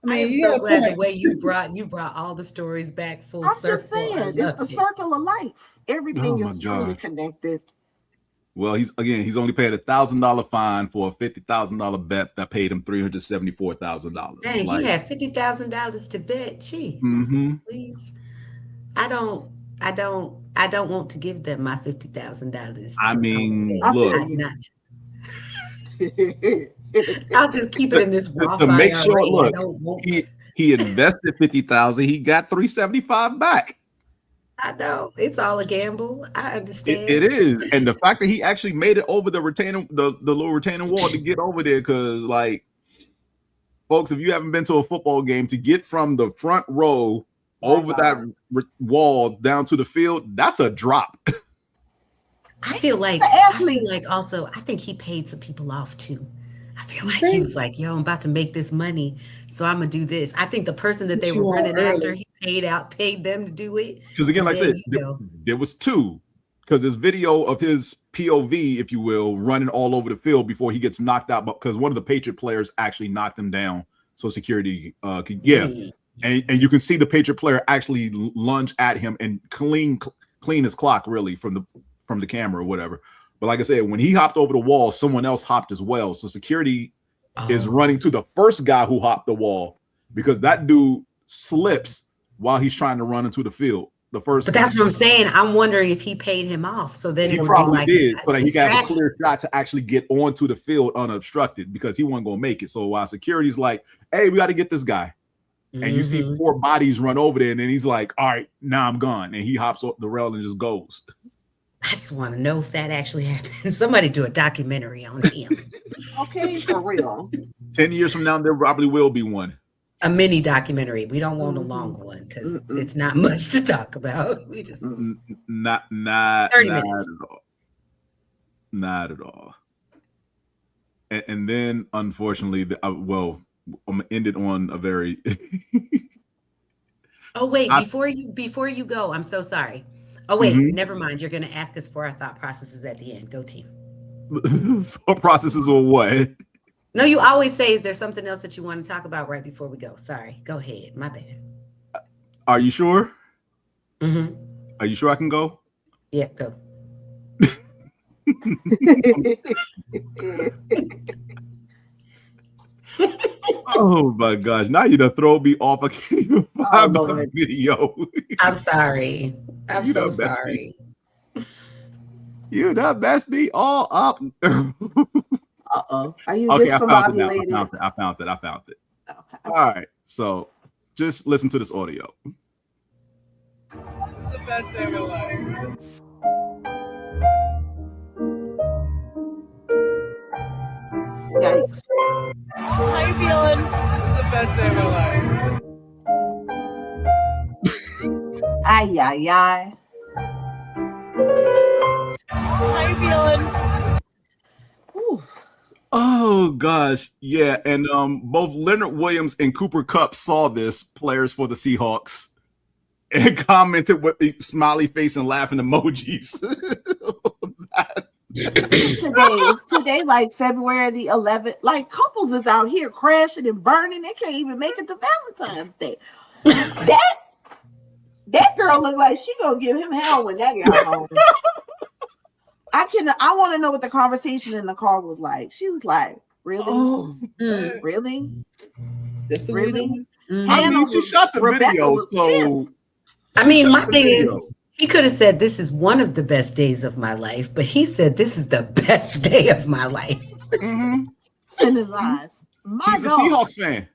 I mean, I'm so glad the way you brought all the stories back full circle. I'm just saying, it's the circle of life. Everything is truly connected. Well, he's only paid $1,000 fine for a $50,000 bet that paid him $374,000. Dang, he had $50,000 to bet. Gee, please. I don't want to give them my $50,000. I mean, look, I'm not. I'll just keep it in this raw to make sure. IRA. Look, he invested $50,000. He got $375 back. I know it's all a gamble. I understand. It is, and the fact that he actually made it over the little retaining wall to get over there, because like, folks, if you haven't been to a football game, to get from the front row over that wall down to the field, that's a drop. I feel like also, I think he paid some people off too. I feel like he was like, yo, I'm about to make this money, so I'm gonna do this. I think the person that they were running after, he paid them to do it. Because again, like I said, there was two. Because there's video of his POV, if you will, running all over the field before he gets knocked out. But because one of the Patriot players actually knocked him down, so security could and you can see the Patriot player actually lunge at him and clean his clock really from the camera or whatever. But like I said, when he hopped over the wall, someone else hopped as well. So security is running to the first guy who hopped the wall, because that dude slips while he's trying to run into the field. But that's what I'm saying. I'm wondering if he paid him off. So then he it would probably be like did, so that he got a clear shot to actually get onto the field unobstructed, because he wasn't going to make it. So while security's like, hey, we got to get this guy. And you see 4 bodies run over there, and then he's like, all right, now I'm gone. And he hops off the rail and just goes. I just want to know if that actually happened. Somebody do a documentary on him. Okay, for real. 10 years from now, there probably will be one. A mini documentary. We don't want a long one because it's not much to talk about. We just not 30 minutes. at all. Not at all. And then, unfortunately, I'm gonna end it on a very. Oh wait! Before you go, I'm so sorry. Oh wait, never mind. You're gonna ask us for our thought processes at the end. Go team. Thought processes or what? No, you always say, is there something else that you want to talk about right before we go? Sorry. Go ahead. My bad. Are you sure? Mm-hmm. Are you sure I can go? Yeah, go. Oh my gosh! Now you done throw me off. I can't even find the video. I'm sorry. I'm so sorry. You done messed me all up. Are you Okay, discombobulated? I found it. Okay. All right, so just listen to this audio. This is the best day of my life. Yikes. How you feeling? This is the best day of my life. Ay, ay, ay. How you feeling? Whew. Oh gosh, yeah, and both Leonard Williams and Cooper Kupp saw this, players for the Seahawks, and commented with the smiley face and laughing emojis. Today, like February the 11th. Like couples is out here crashing and burning. They can't even make it to Valentine's Day. That girl looked like she gonna give him hell when that got home. I want to know what the conversation in the car was like. She was like, "Really, really, That's the really." I mean, she shot the video, so I mean, my thing is, he could have said this is one of the best days of my life, but he said this is the best day of my life. It's in his eyes. He's a Seahawks fan.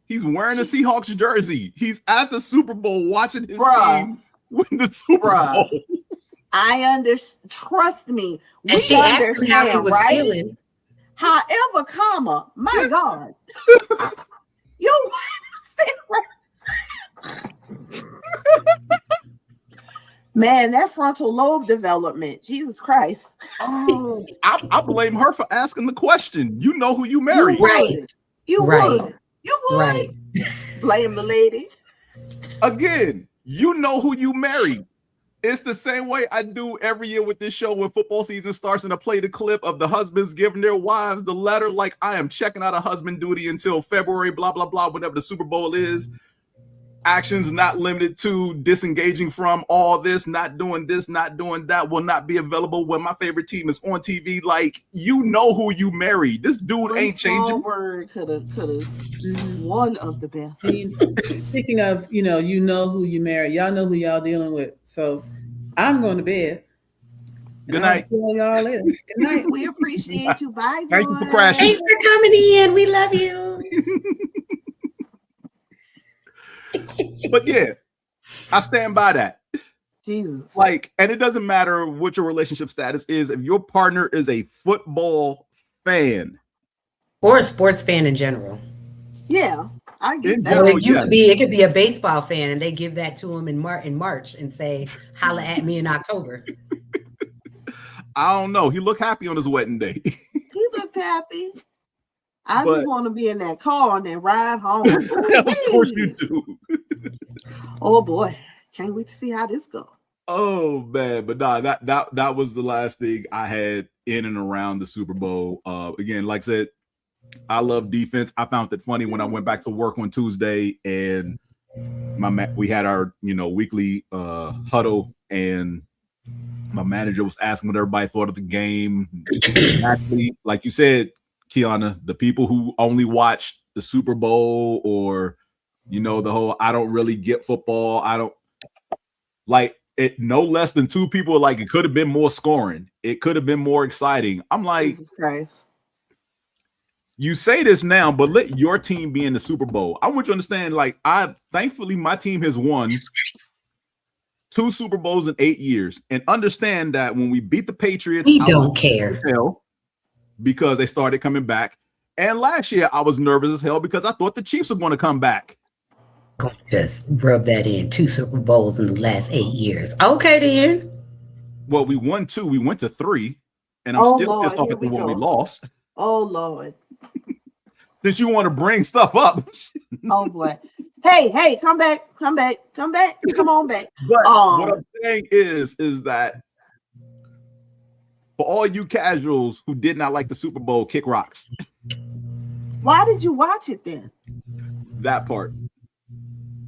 He's wearing a Seahawks jersey. He's at the Super Bowl watching his team win the Super Bowl. Trust me. And she asked him how he was feeling. However, comma, my God. Your man, that frontal lobe development. Jesus Christ. Oh, I blame her for asking the question. You know who you married. You would. Right. Blame the lady. Again, you know who you married. It's the same way I do every year with this show when football season starts and I play the clip of the husbands giving their wives the letter like I am checking out of husband duty until February, blah, blah, blah, whatever the Super Bowl is. Actions not limited to disengaging from all this, not doing that, will not be available when my favorite team is on TV. Like, you know who you married. This dude ain't changing. Word could have one of the best. Speaking of, you know who you married. Y'all know who y'all dealing with. So I'm going to bed. Good night. I'll see y'all later. Good night. We appreciate you. Bye, Thank you for crashing. Thanks for coming in. We love you. But yeah, I stand by that. Jesus. Like, and it doesn't matter what your relationship status is. If your partner is a football fan or a sports fan in general. Yeah, I get that. So it could be a baseball fan and they give that to him in March and say, holla at me in October. I don't know. He looked happy on his wedding day. He looked happy. I just want to be in that car and then ride home. Of course you do. Oh boy, can't wait to see how this goes. Oh man, but nah, that was the last thing I had in and around the Super Bowl. Again, like I said, I love defense. I found it funny when I went back to work on Tuesday and we had our weekly huddle, and my manager was asking what everybody thought of the game. Actually, like you said, Qiana, the people who only watch the Super Bowl or the whole I don't really get football, I don't like it. No less than two people like it could have been more scoring, it could have been more exciting. I'm like, Jesus Christ. You say this now, but let your team be in the Super Bowl. I want you to understand, like, thankfully my team has won 2 Super Bowls in 8 years, and understand that when we beat the Patriots, We don't care. Because they started coming back. And last year, I was nervous as hell because I thought the Chiefs were going to come back. Just rub that in. 2 Super Bowls in the last 8 years. Okay, then. Well, we won 2. We went to 3. And I'm still pissed off at the one we lost. Oh, Lord. Since you want to bring stuff up. Oh, boy. Hey, come back. Come on back. But what I'm saying is that for all you casuals who did not like the Super Bowl, kick rocks. Why did you watch it then? That part.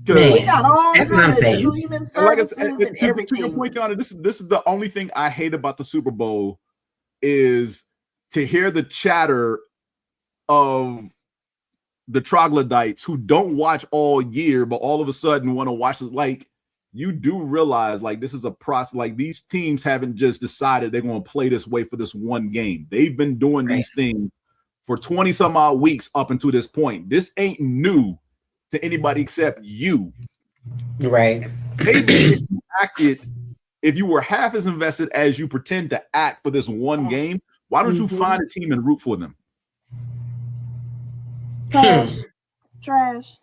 We got all that's what I'm saying. Like to your point, Qiana, this is the only thing I hate about the Super Bowl is to hear the chatter of the troglodytes who don't watch all year, but all of a sudden want to watch it. Like, you do realize, like, this is a process. Like, these teams haven't just decided they're going to play this way for this one game. They've been doing these things for 20 some odd weeks up until this point. This ain't new to anybody except you. Right. Maybe if you were half as invested as you pretend to act for this one game, why don't you find a team and root for them? Trash.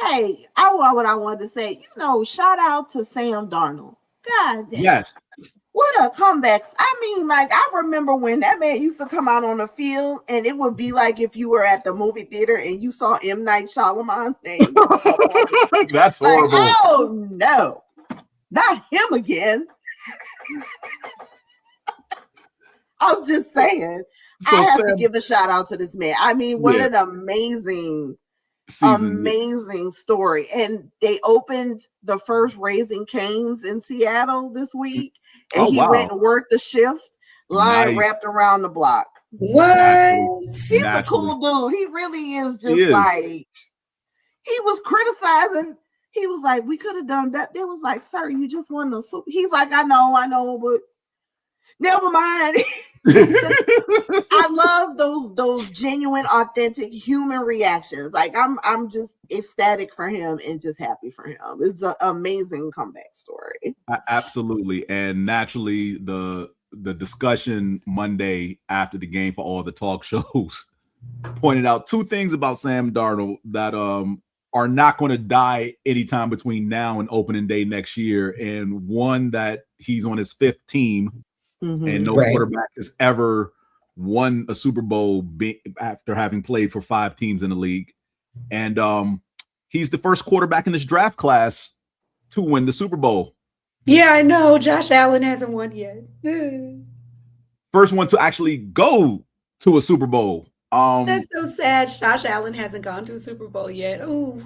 Hey, what I wanted to say, shout out to Sam Darnold. God damn. Yes. What a comebacks. I mean, like, I remember when that man used to come out on the field and it would be like if you were at the movie theater and you saw M. Night Shyamalan's name. That's horrible. Like, oh, no. Not him again. I'm just saying. So I have to give a shout out to this man. I mean, what an amazing story. And they opened the first Raising Cane's in Seattle this week. And he went and worked the shift, line wrapped around the block. What? He's a cool dude. He really is like, he was criticizing. He was like, we could have done that. They was like, sir, you just won the Super. He's like, I know, but never mind. I love those genuine, authentic human reactions. Like, I'm just ecstatic for him and just happy for him. It's an amazing comeback story. Absolutely. And naturally, the discussion Monday after the game for all the talk shows pointed out 2 things about Sam Darnold that are not going to die anytime between now and opening day next year. And one, that he's on his 5th team. And no quarterback has ever won a Super Bowl after having played for 5 teams in the league. And he's the first quarterback in this draft class to win the Super Bowl. Yeah, I know. Josh Allen hasn't won yet. First one to actually go to a Super Bowl. That's so sad. Josh Allen hasn't gone to a Super Bowl yet. Ooh.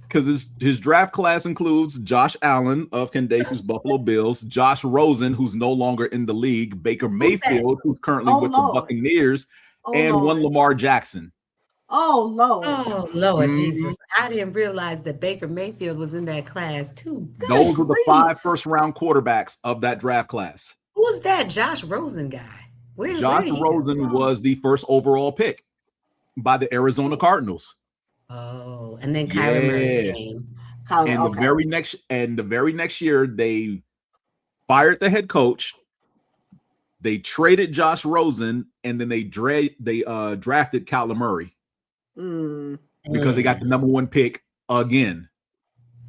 Because his draft class includes Josh Allen of Candacee's Buffalo Bills, Josh Rosen, who's no longer in the league, Baker Mayfield, who's currently with the Buccaneers, and one Lamar Jackson. Oh, Lord. Oh, Lord Jesus. I didn't realize that Baker Mayfield was in that class, too. Those were the 5 first-round quarterbacks of that draft class. Who's that Josh Rosen guy? Josh Rosen was the first overall pick by the Arizona Cardinals. Oh, and then Kyler Murray came. And the very next year, they fired the head coach. They traded Josh Rosen, and then they drafted Kyler Murray because they got the number 1 pick again.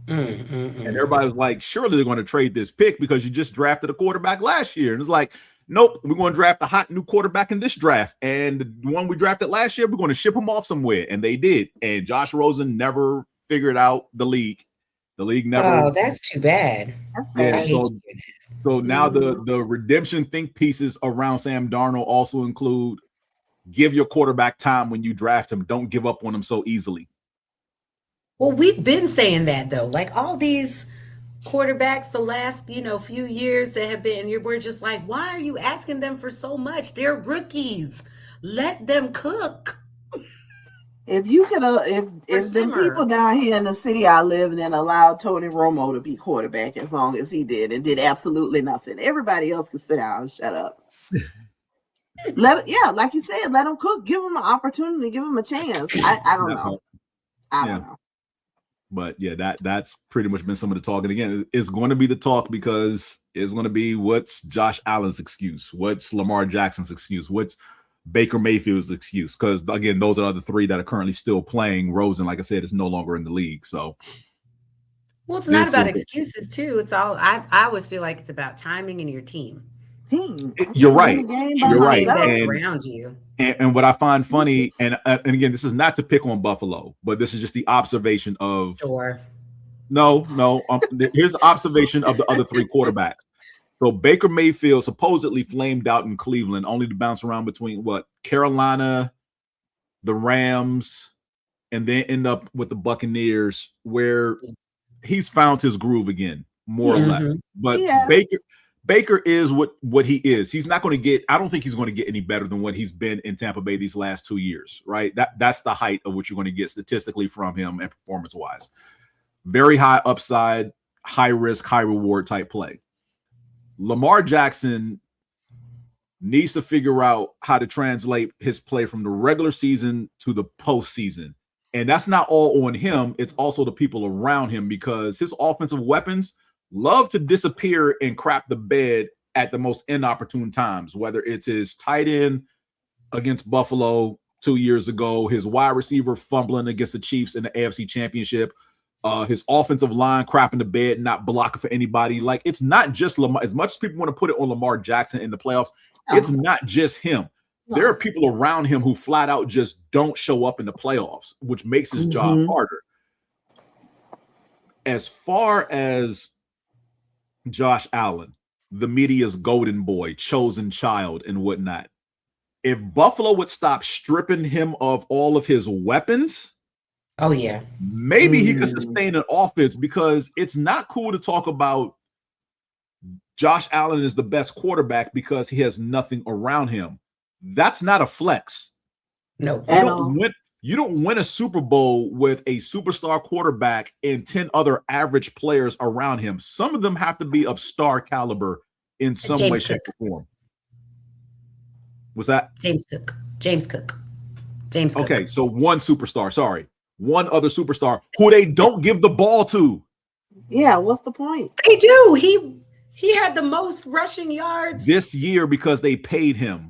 And everybody was like, surely they're going to trade this pick because you just drafted a quarterback last year. And it's like, nope, we're going to draft a hot new quarterback in this draft. And the one we drafted last year, we're going to ship him off somewhere. And they did. And Josh Rosen never figured out the league. The league never. Oh, that's too bad. So now the redemption think pieces around Sam Darnold also include give your quarterback time when you draft him. Don't give up on him so easily. Well, we've been saying that, though. Like, all these quarterbacks the last, few years that have been, we're just like, why are you asking them for so much? They're rookies. Let them cook. If you could, if the people down here in the city I live in allowed Tony Romo to be quarterback as long as he did and did absolutely nothing, everybody else can sit down and shut up. Like you said, let them cook. Give them an opportunity. Give them a chance. I don't know. I don't know. But yeah, that's pretty much been some of the talk. And again, it's going to be the talk because it's going to be what's Josh Allen's excuse, what's Lamar Jackson's excuse, what's Baker Mayfield's excuse. Because again, those are the three that are currently still playing. Rosen, like I said, is no longer in the league. So, well, it's not about excuses too. It's all I always feel like it's about timing and your team. You're right. You're right. That's around you. And what I find funny, and again, this is not to pick on Buffalo, but this is just the observation of. Sure. No. Here's the observation of the other three quarterbacks. So Baker Mayfield supposedly flamed out in Cleveland, only to bounce around between Carolina, the Rams, and then end up with the Buccaneers, where he's found his groove again, more or less. But Baker is what he is. He's not going to get. I don't think he's going to get any better than what he's been in Tampa Bay these last 2 years. Right? That's the height of what you're going to get statistically from him and performance wise. Very high upside, high risk, high reward type play. Lamar Jackson needs to figure out how to translate his play from the regular season to the postseason. And that's not all on him. It's also the people around him, because his offensive weapons love to disappear and crap the bed at the most inopportune times, whether it's his tight end against Buffalo 2 years ago, his wide receiver fumbling against the Chiefs in the AFC Championship, his offensive line crapping the bed, not blocking for anybody. Like, it's not just Lamar. As much as people want to put it on Lamar Jackson in the playoffs, it's not just him. There are people around him who flat out just don't show up in the playoffs, which makes his job harder. As far as Josh Allen, the media's golden boy, chosen child, and whatnot, if Buffalo would stop stripping him of all of his weapons, maybe he could sustain an offense, because it's not cool to talk about Josh Allen is the best quarterback because he has nothing around him. That's not a flex. No. You don't win a Super Bowl with a superstar quarterback and 10 other average players around him. Some of them have to be of star caliber in some way, shape, or form. What's that? James Cook. Okay, so one superstar. Sorry. One other superstar who they don't give the ball to. Yeah, what's the point? They do. He had the most rushing yards this year because they paid him.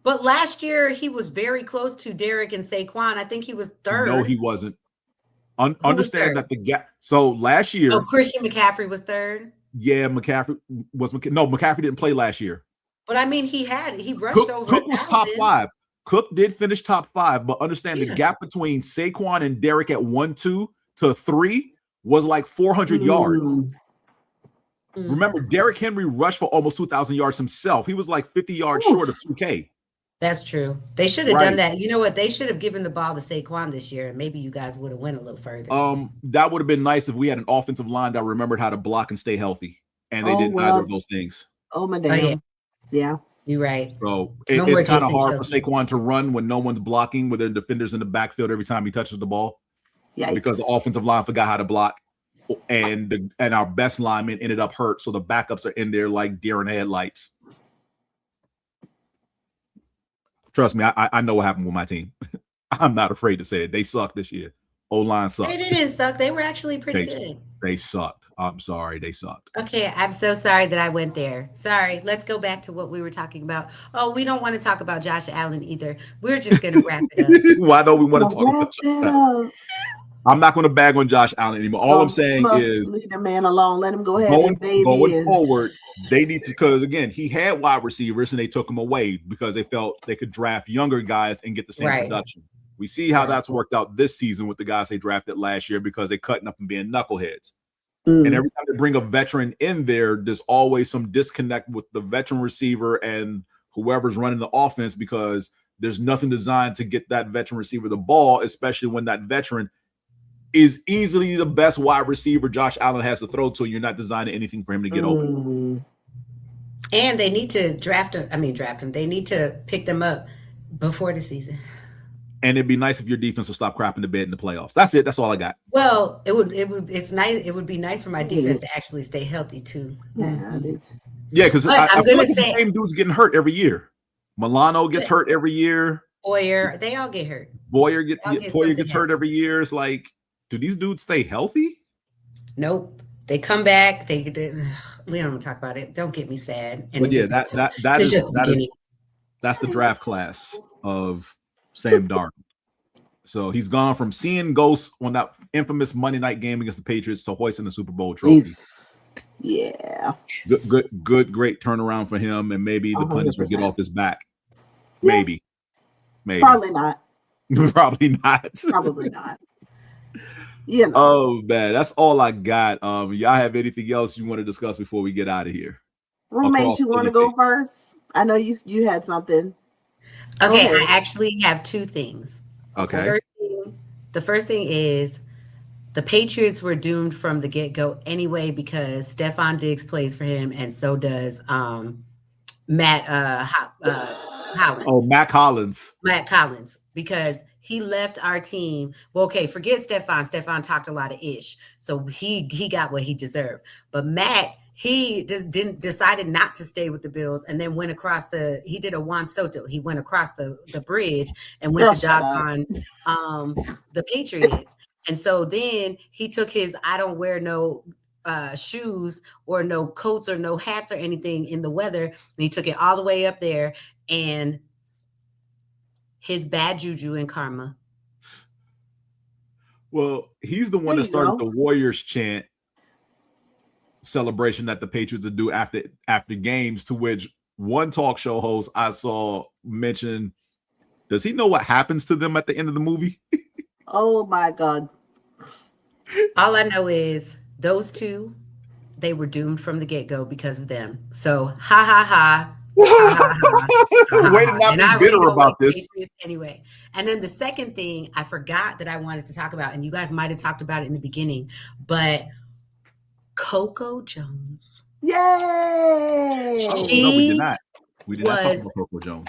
But last year he was very close to Derek and Saquon. I think he was third. No, he wasn't. Understand that the gap. So last year, Christian McCaffrey was third. Yeah, McCaffrey didn't play last year. But I mean, he rushed over. Cook was top 5. Cook did finish top 5, but understand the gap between Saquon and Derek at 1-2 to 3 was like 400 yards. Remember, Derrick Henry rushed for almost 2,000 yards himself. He was like 50 yards short of 2K. That's true. They should have done that. You know what? They should have given the ball to Saquon this year, and maybe you guys would have went a little further. That would have been nice if we had an offensive line that remembered how to block and stay healthy, and they didn't either of those things. Oh my damn! Yeah. You're right. So it's kind of hard for Saquon to run when no one's blocking, with their defenders in the backfield every time he touches the ball. Yeah, because the offensive line forgot how to block, and our best lineman ended up hurt, so the backups are in there like deer in headlights. Trust me, I know what happened with my team. I'm not afraid to say it. They sucked this year. O-line sucked. They didn't suck. They were actually pretty good. They sucked. I'm sorry. They sucked. Okay. I'm so sorry that I went there. Sorry. Let's go back to what we were talking about. Oh, we don't want to talk about Josh Allen either. We're just going to wrap it up. Why don't we want to talk about Josh Allen? I'm not going to bag on Josh Allen anymore. All I'm saying is leave the man alone. Let him go ahead. Going forward, they need to, because again, he had wide receivers and they took him away because they felt they could draft younger guys and get the same production. We see how that's worked out this season with the guys they drafted last year because they're cutting up and being knuckleheads. And every time they bring a veteran in there, there's always some disconnect with the veteran receiver and whoever's running the offense, because there's nothing designed to get that veteran receiver the ball, especially when that veteran is easily the best wide receiver Josh Allen has to throw to. You're not designing anything for him to get open. And they need to draft him. They need to pick them up before the season. And it'd be nice if your defense will stop crapping the bed in the playoffs. That's it. That's all I got. Well, it's nice. It would be nice for my defense to actually stay healthy too. Yeah, because I feel like the same dude's getting hurt every year. Milano gets hurt every year. Boyer, they all get hurt. Boyer gets hurt every year. It's like, do these dudes stay healthy? Nope. They come back. We don't want to talk about it. Don't get me sad. And But yeah, it's just the beginning. That's the draft class of Sam Darnold. So he's gone from seeing ghosts on that infamous Monday night game against the Patriots to hoisting the Super Bowl trophy. Yeah. Great turnaround for him, and maybe the pundits will get off his back. Yeah. Maybe. Probably not. Probably not. Probably not. Yeah. Oh man, that's all I got. Y'all have anything else you want to discuss before we get out of here? Roommate, you want to go first? I know you had something. Okay, I actually have two things. Okay. The first thing is the Patriots were doomed from the get-go anyway because Stephon Diggs plays for him, and so does Matt Collins. Oh, Matt Collins. Matt Collins, because he left our team. Well, okay, forget Stephon. Stephon talked a lot of ish, so he got what he deserved. But Matt, he just decided not to stay with the Bills, and then went across he did a Juan Soto. He went across the bridge and went to doggone the Patriots. And so then he took his I don't wear no shoes or no coats or no hats or anything in the weather. And he took it all the way up there, and his bad juju and karma. Well, he's the one that started the Warriors chant celebration that the Patriots would do after games, to which one talk show host I saw mention, does he know what happens to them at the end of the movie? Oh my God. All I know is those two, they were doomed from the get-go because of them. So ha ha ha. Way to not be bitter about this. Anyway, and then the second thing I forgot that I wanted to talk about, and you guys might have talked about it in the beginning, but Coco Jones. Yay! She no, we did not. We did not talk was about Coco Jones.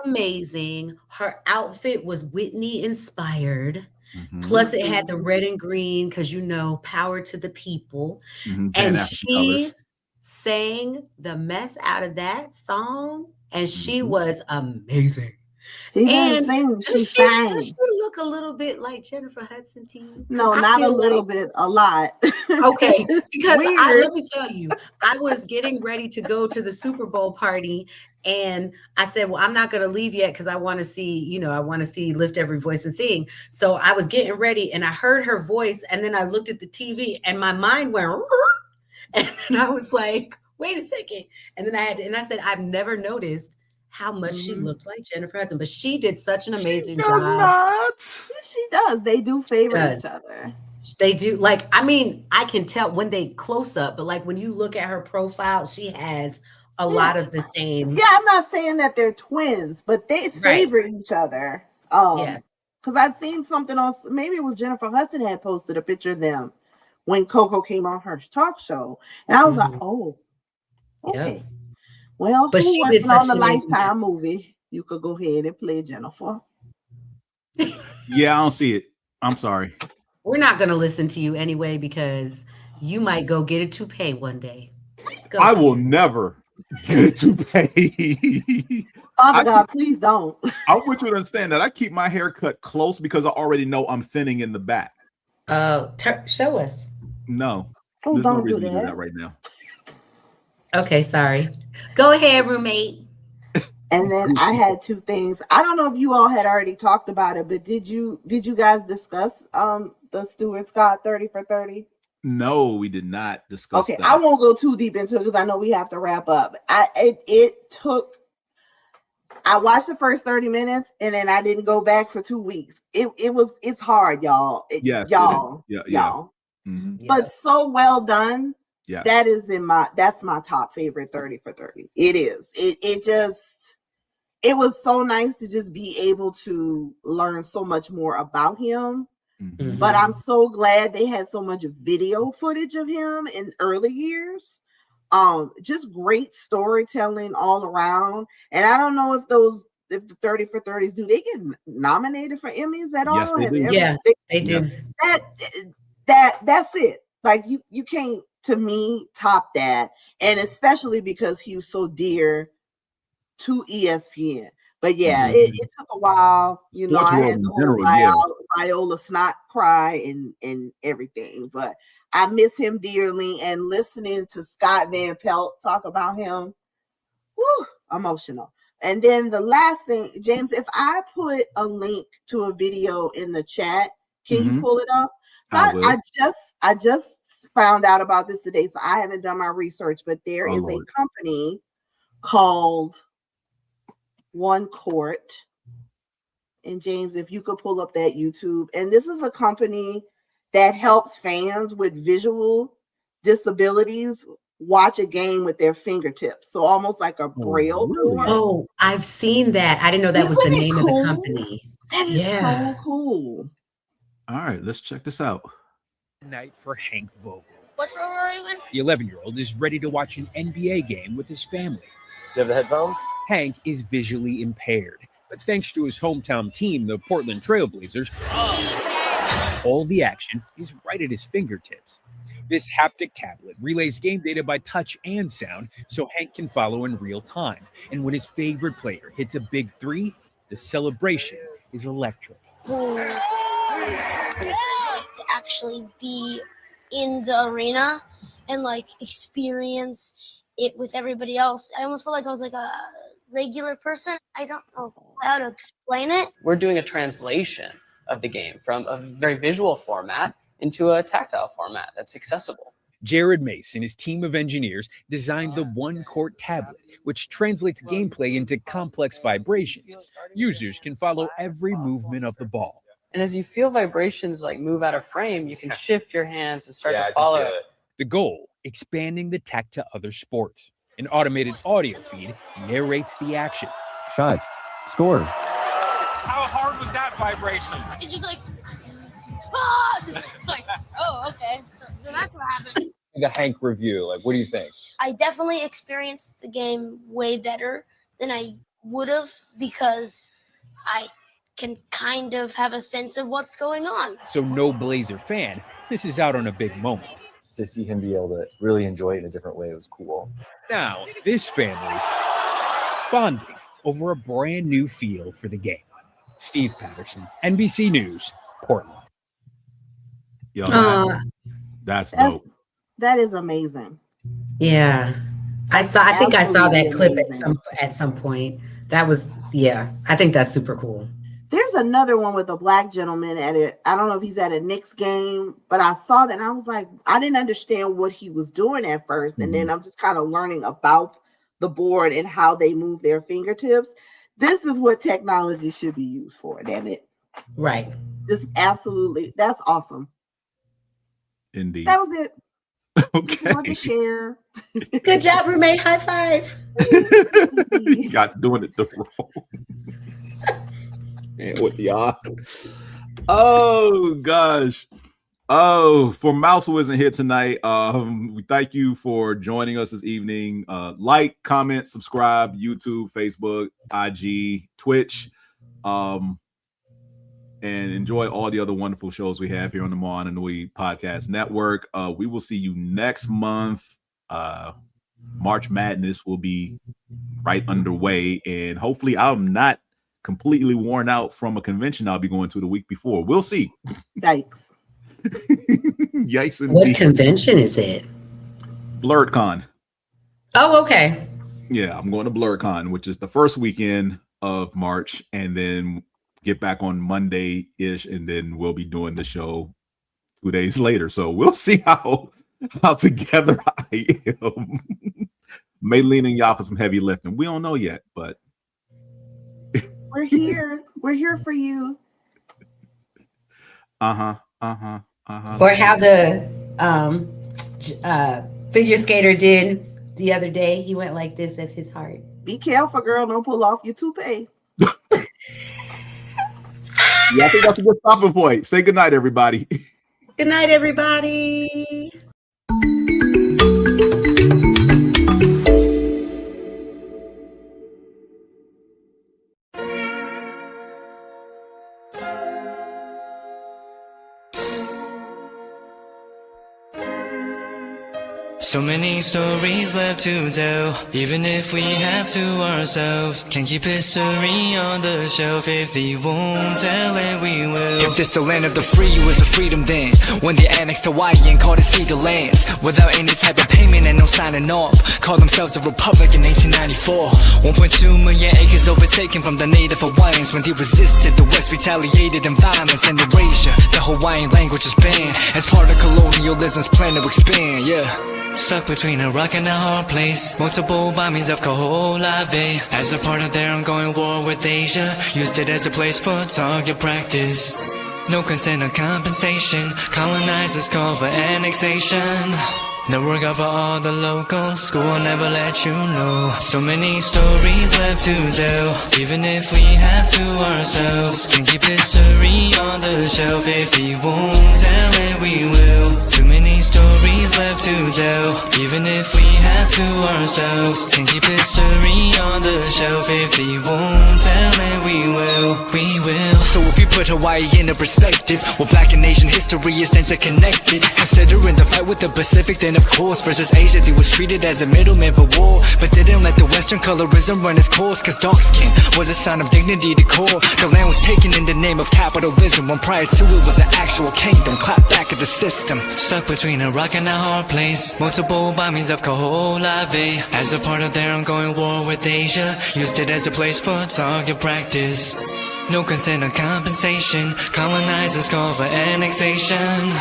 amazing. Her outfit was Whitney inspired. Mm-hmm. Plus, it had the red and green because, power to the people. Mm-hmm. And she sang the mess out of that song, and she was amazing. She didn't sing, she sang. Does she look a little bit like Jennifer Hudson to you? No, not a little bit, a lot. Okay, because let me tell you, I was getting ready to go to the Super Bowl party, and I said, well, I'm not going to leave yet because I want to see, Lift Every Voice and Sing. So I was getting ready, and I heard her voice, and then I looked at the TV, and my mind went, and then I was like, wait a second. And then I said, I've never noticed how much she looked like Jennifer Hudson, but she did such an amazing job. Yes, she does. They do favor each other. They do. I can tell when they close up, but when you look at her profile, she has a lot of the same. Yeah, I'm not saying that they're twins, but they favor each other. Yes. Because I'd seen something else. Maybe it was Jennifer Hudson had posted a picture of them when Coco came on her talk show. And I was like, oh, okay. Yep. Well, but she did on the Lifetime movie. You could go ahead and play Jennifer. Yeah, I don't see it. I'm sorry. We're not going to listen to you anyway because you might go get a toupee one day. I will never get a toupee. Father God, please don't. I want you to understand that I keep my hair cut close because I already know I'm thinning in the back. Show us. No. There's no reason to do that right now. Okay, sorry. Go ahead, roommate. And then I had two things. I don't know if you all had already talked about it, but did you guys discuss the Stuart Scott 30 for 30? No, we did not discuss that. I won't go too deep into it because I know we have to wrap up. I watched the first 30 minutes and then I didn't go back for 2 weeks. It's hard, y'all. Y'all. Mm-hmm. But so well done. Yeah, that's my top favorite 30 for 30. It is. It was so nice to just be able to learn so much more about him. Mm-hmm. But I'm so glad they had so much video footage of him in early years. Just great storytelling all around. And I don't know if the 30 for 30s, do they get nominated for Emmys at all? Yes, they do. Yeah, they do. That's it. You can't, to me, top that. And especially because he was so dear to ESPN. But yeah, it took a while. You know, Sports I world had in the general, whole Viola snot cry and everything. But I miss him dearly. And listening to Scott Van Pelt talk about him, whew, emotional. And then the last thing, James, if I put a link to a video in the chat, can you pull it up? So I just found out about this today, so I haven't done my research, but there is a company called One Court. And James, if you could pull up that YouTube, and this is a company that helps fans with visual disabilities watch a game with their fingertips. So almost like a braille board. Oh, I've seen that. I didn't know that was the name of the company. That is so cool. All right, let's check this out. Night for Hank Vogel. What's wrong, Raven? The 11-year-old is ready to watch an NBA game with his family. Do you have the headphones? Hank is visually impaired, but thanks to his hometown team, the Portland Trailblazers, all the action is right at his fingertips. This haptic tablet relays game data by touch and sound so Hank can follow in real time. And when his favorite player hits a big three, the celebration is electric. To actually be in the arena and like experience it with everybody else. I almost felt like I was like a regular person. I don't know how to explain it. We're doing a translation of the game from a very visual format into a tactile format that's accessible. Jared Mace and his team of engineers designed the One Court tablet, which translates gameplay into complex vibrations. Users can follow every movement of the ball. And as you feel vibrations like move out of frame, you can shift your hands and start to follow it. The goal, expanding the tech to other sports. An automated audio feed narrates the action. Shot. Score. How hard was that vibration? It's just like, ah! It's like, oh, okay. So that's what happened. The Hank review, like, what do you think? I definitely experienced the game way better than I would have because I can kind of have a sense of what's going on. So no Blazer fan, this is out on a big moment. To see him be able to really enjoy it in a different way was cool. Now, this family bonding over a brand new feel for the game. Steve Patterson, NBC News, Portland. Yo, that's dope. That is amazing. Yeah. I think I saw that clip at some point. That was, I think that's super cool. There's another one with a black gentleman at it. I don't know if he's at a Knicks game, but I saw that and I was like, I didn't understand what he was doing at first. And then I'm just kind of learning about the board and how they move their fingertips. This is what technology should be used for, damn it. Right. Just absolutely. That's awesome. Indeed. That was it. Okay. I want to share. Good job, roommate. High five. Got doing it the wrong. And with the oh gosh. Oh, for Mouse who isn't here tonight, we thank you for joining us this evening. Like, comment, subscribe, YouTube, Facebook, IG, Twitch, and enjoy all the other wonderful shows we have here on the Moana Nui Podcast Network. We will see you next month. March Madness will be right underway, and hopefully I'm not completely worn out from a convention I'll be going to the week before. We'll see. Yikes. Yikes. Indeed. What convention is it? BlurredCon. Oh, okay. Yeah, I'm going to BlurredCon, which is the first weekend of March, and then get back on Monday-ish, and then we'll be doing the show 2 days later. So we'll see how together I am. May lean on y'all for some heavy lifting. We don't know yet, but we're here. We're here for you. Or how the figure skater did the other day. He went like this as his heart. Be careful, girl. Don't pull off your toupee. Yeah, I think that's a good stopping point. Say goodnight, everybody. Good night, everybody. So many stories left to tell, even if we have to ourselves. Can't keep history on the shelf. If they won't tell it, we will. If this the land of the free, it was a freedom then. When they annexed Hawaii and called it Cedar Lands, without any type of payment and no signing off. Called themselves a republic in 1894. 1.2 million acres overtaken from the native Hawaiians. When they resisted, the West retaliated in violence and erasure. The Hawaiian language is banned as part of colonialism's plan to expand, yeah. Stuck between a rock and a hard place. Multiple bombings of Kaho'olawe as a part of their ongoing war with Asia. Used it as a place for target practice. No consent or compensation. Colonizers call for annexation. The work of all the locals. School will never let you know. So many stories left to tell, even if we have to ourselves. Can keep history on the shelf. If we won't tell it, we will. Too many stories left to tell, even if we have to ourselves. Can keep history on the shelf. If we won't tell it, we will. We will. So if you put Hawaii into perspective, well, Black and Asian history is interconnected. Considering the fight with the Pacific, then of course versus Asia, they was treated as a middleman for war, but didn't let the Western colorism run its course. Cause dark skin was a sign of dignity to core. The land was taken in the name of capitalism, when prior to it was an actual kingdom. Clap back at the system. Stuck between a rock and a hard place. Multiple bombings of Kaho'olawe as a part of their ongoing war with Asia. Used it as a place for target practice. No consent or compensation. Colonizers call for annexation.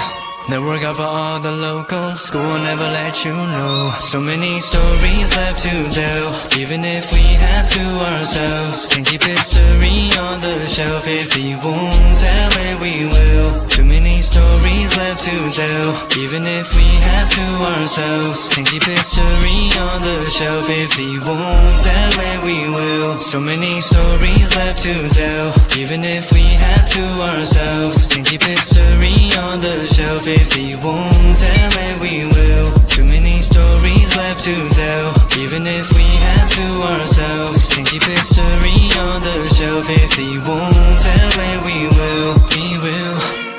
The work of all the locals. School will never let you know. So many stories left to tell, even if we have to ourselves. Can keep history on the shelf. If we won't tell it, we will. Too many stories left to tell, even if we have to ourselves. Can keep history on the shelf. If we won't tell it, we will. So many stories left to tell, even if we have to ourselves. Can keep history on the shelf. If we won't tell it, we will. Too many stories left to tell, even if we have to ourselves. Can keep history on the shelf. If we won't tell it, we will. We will.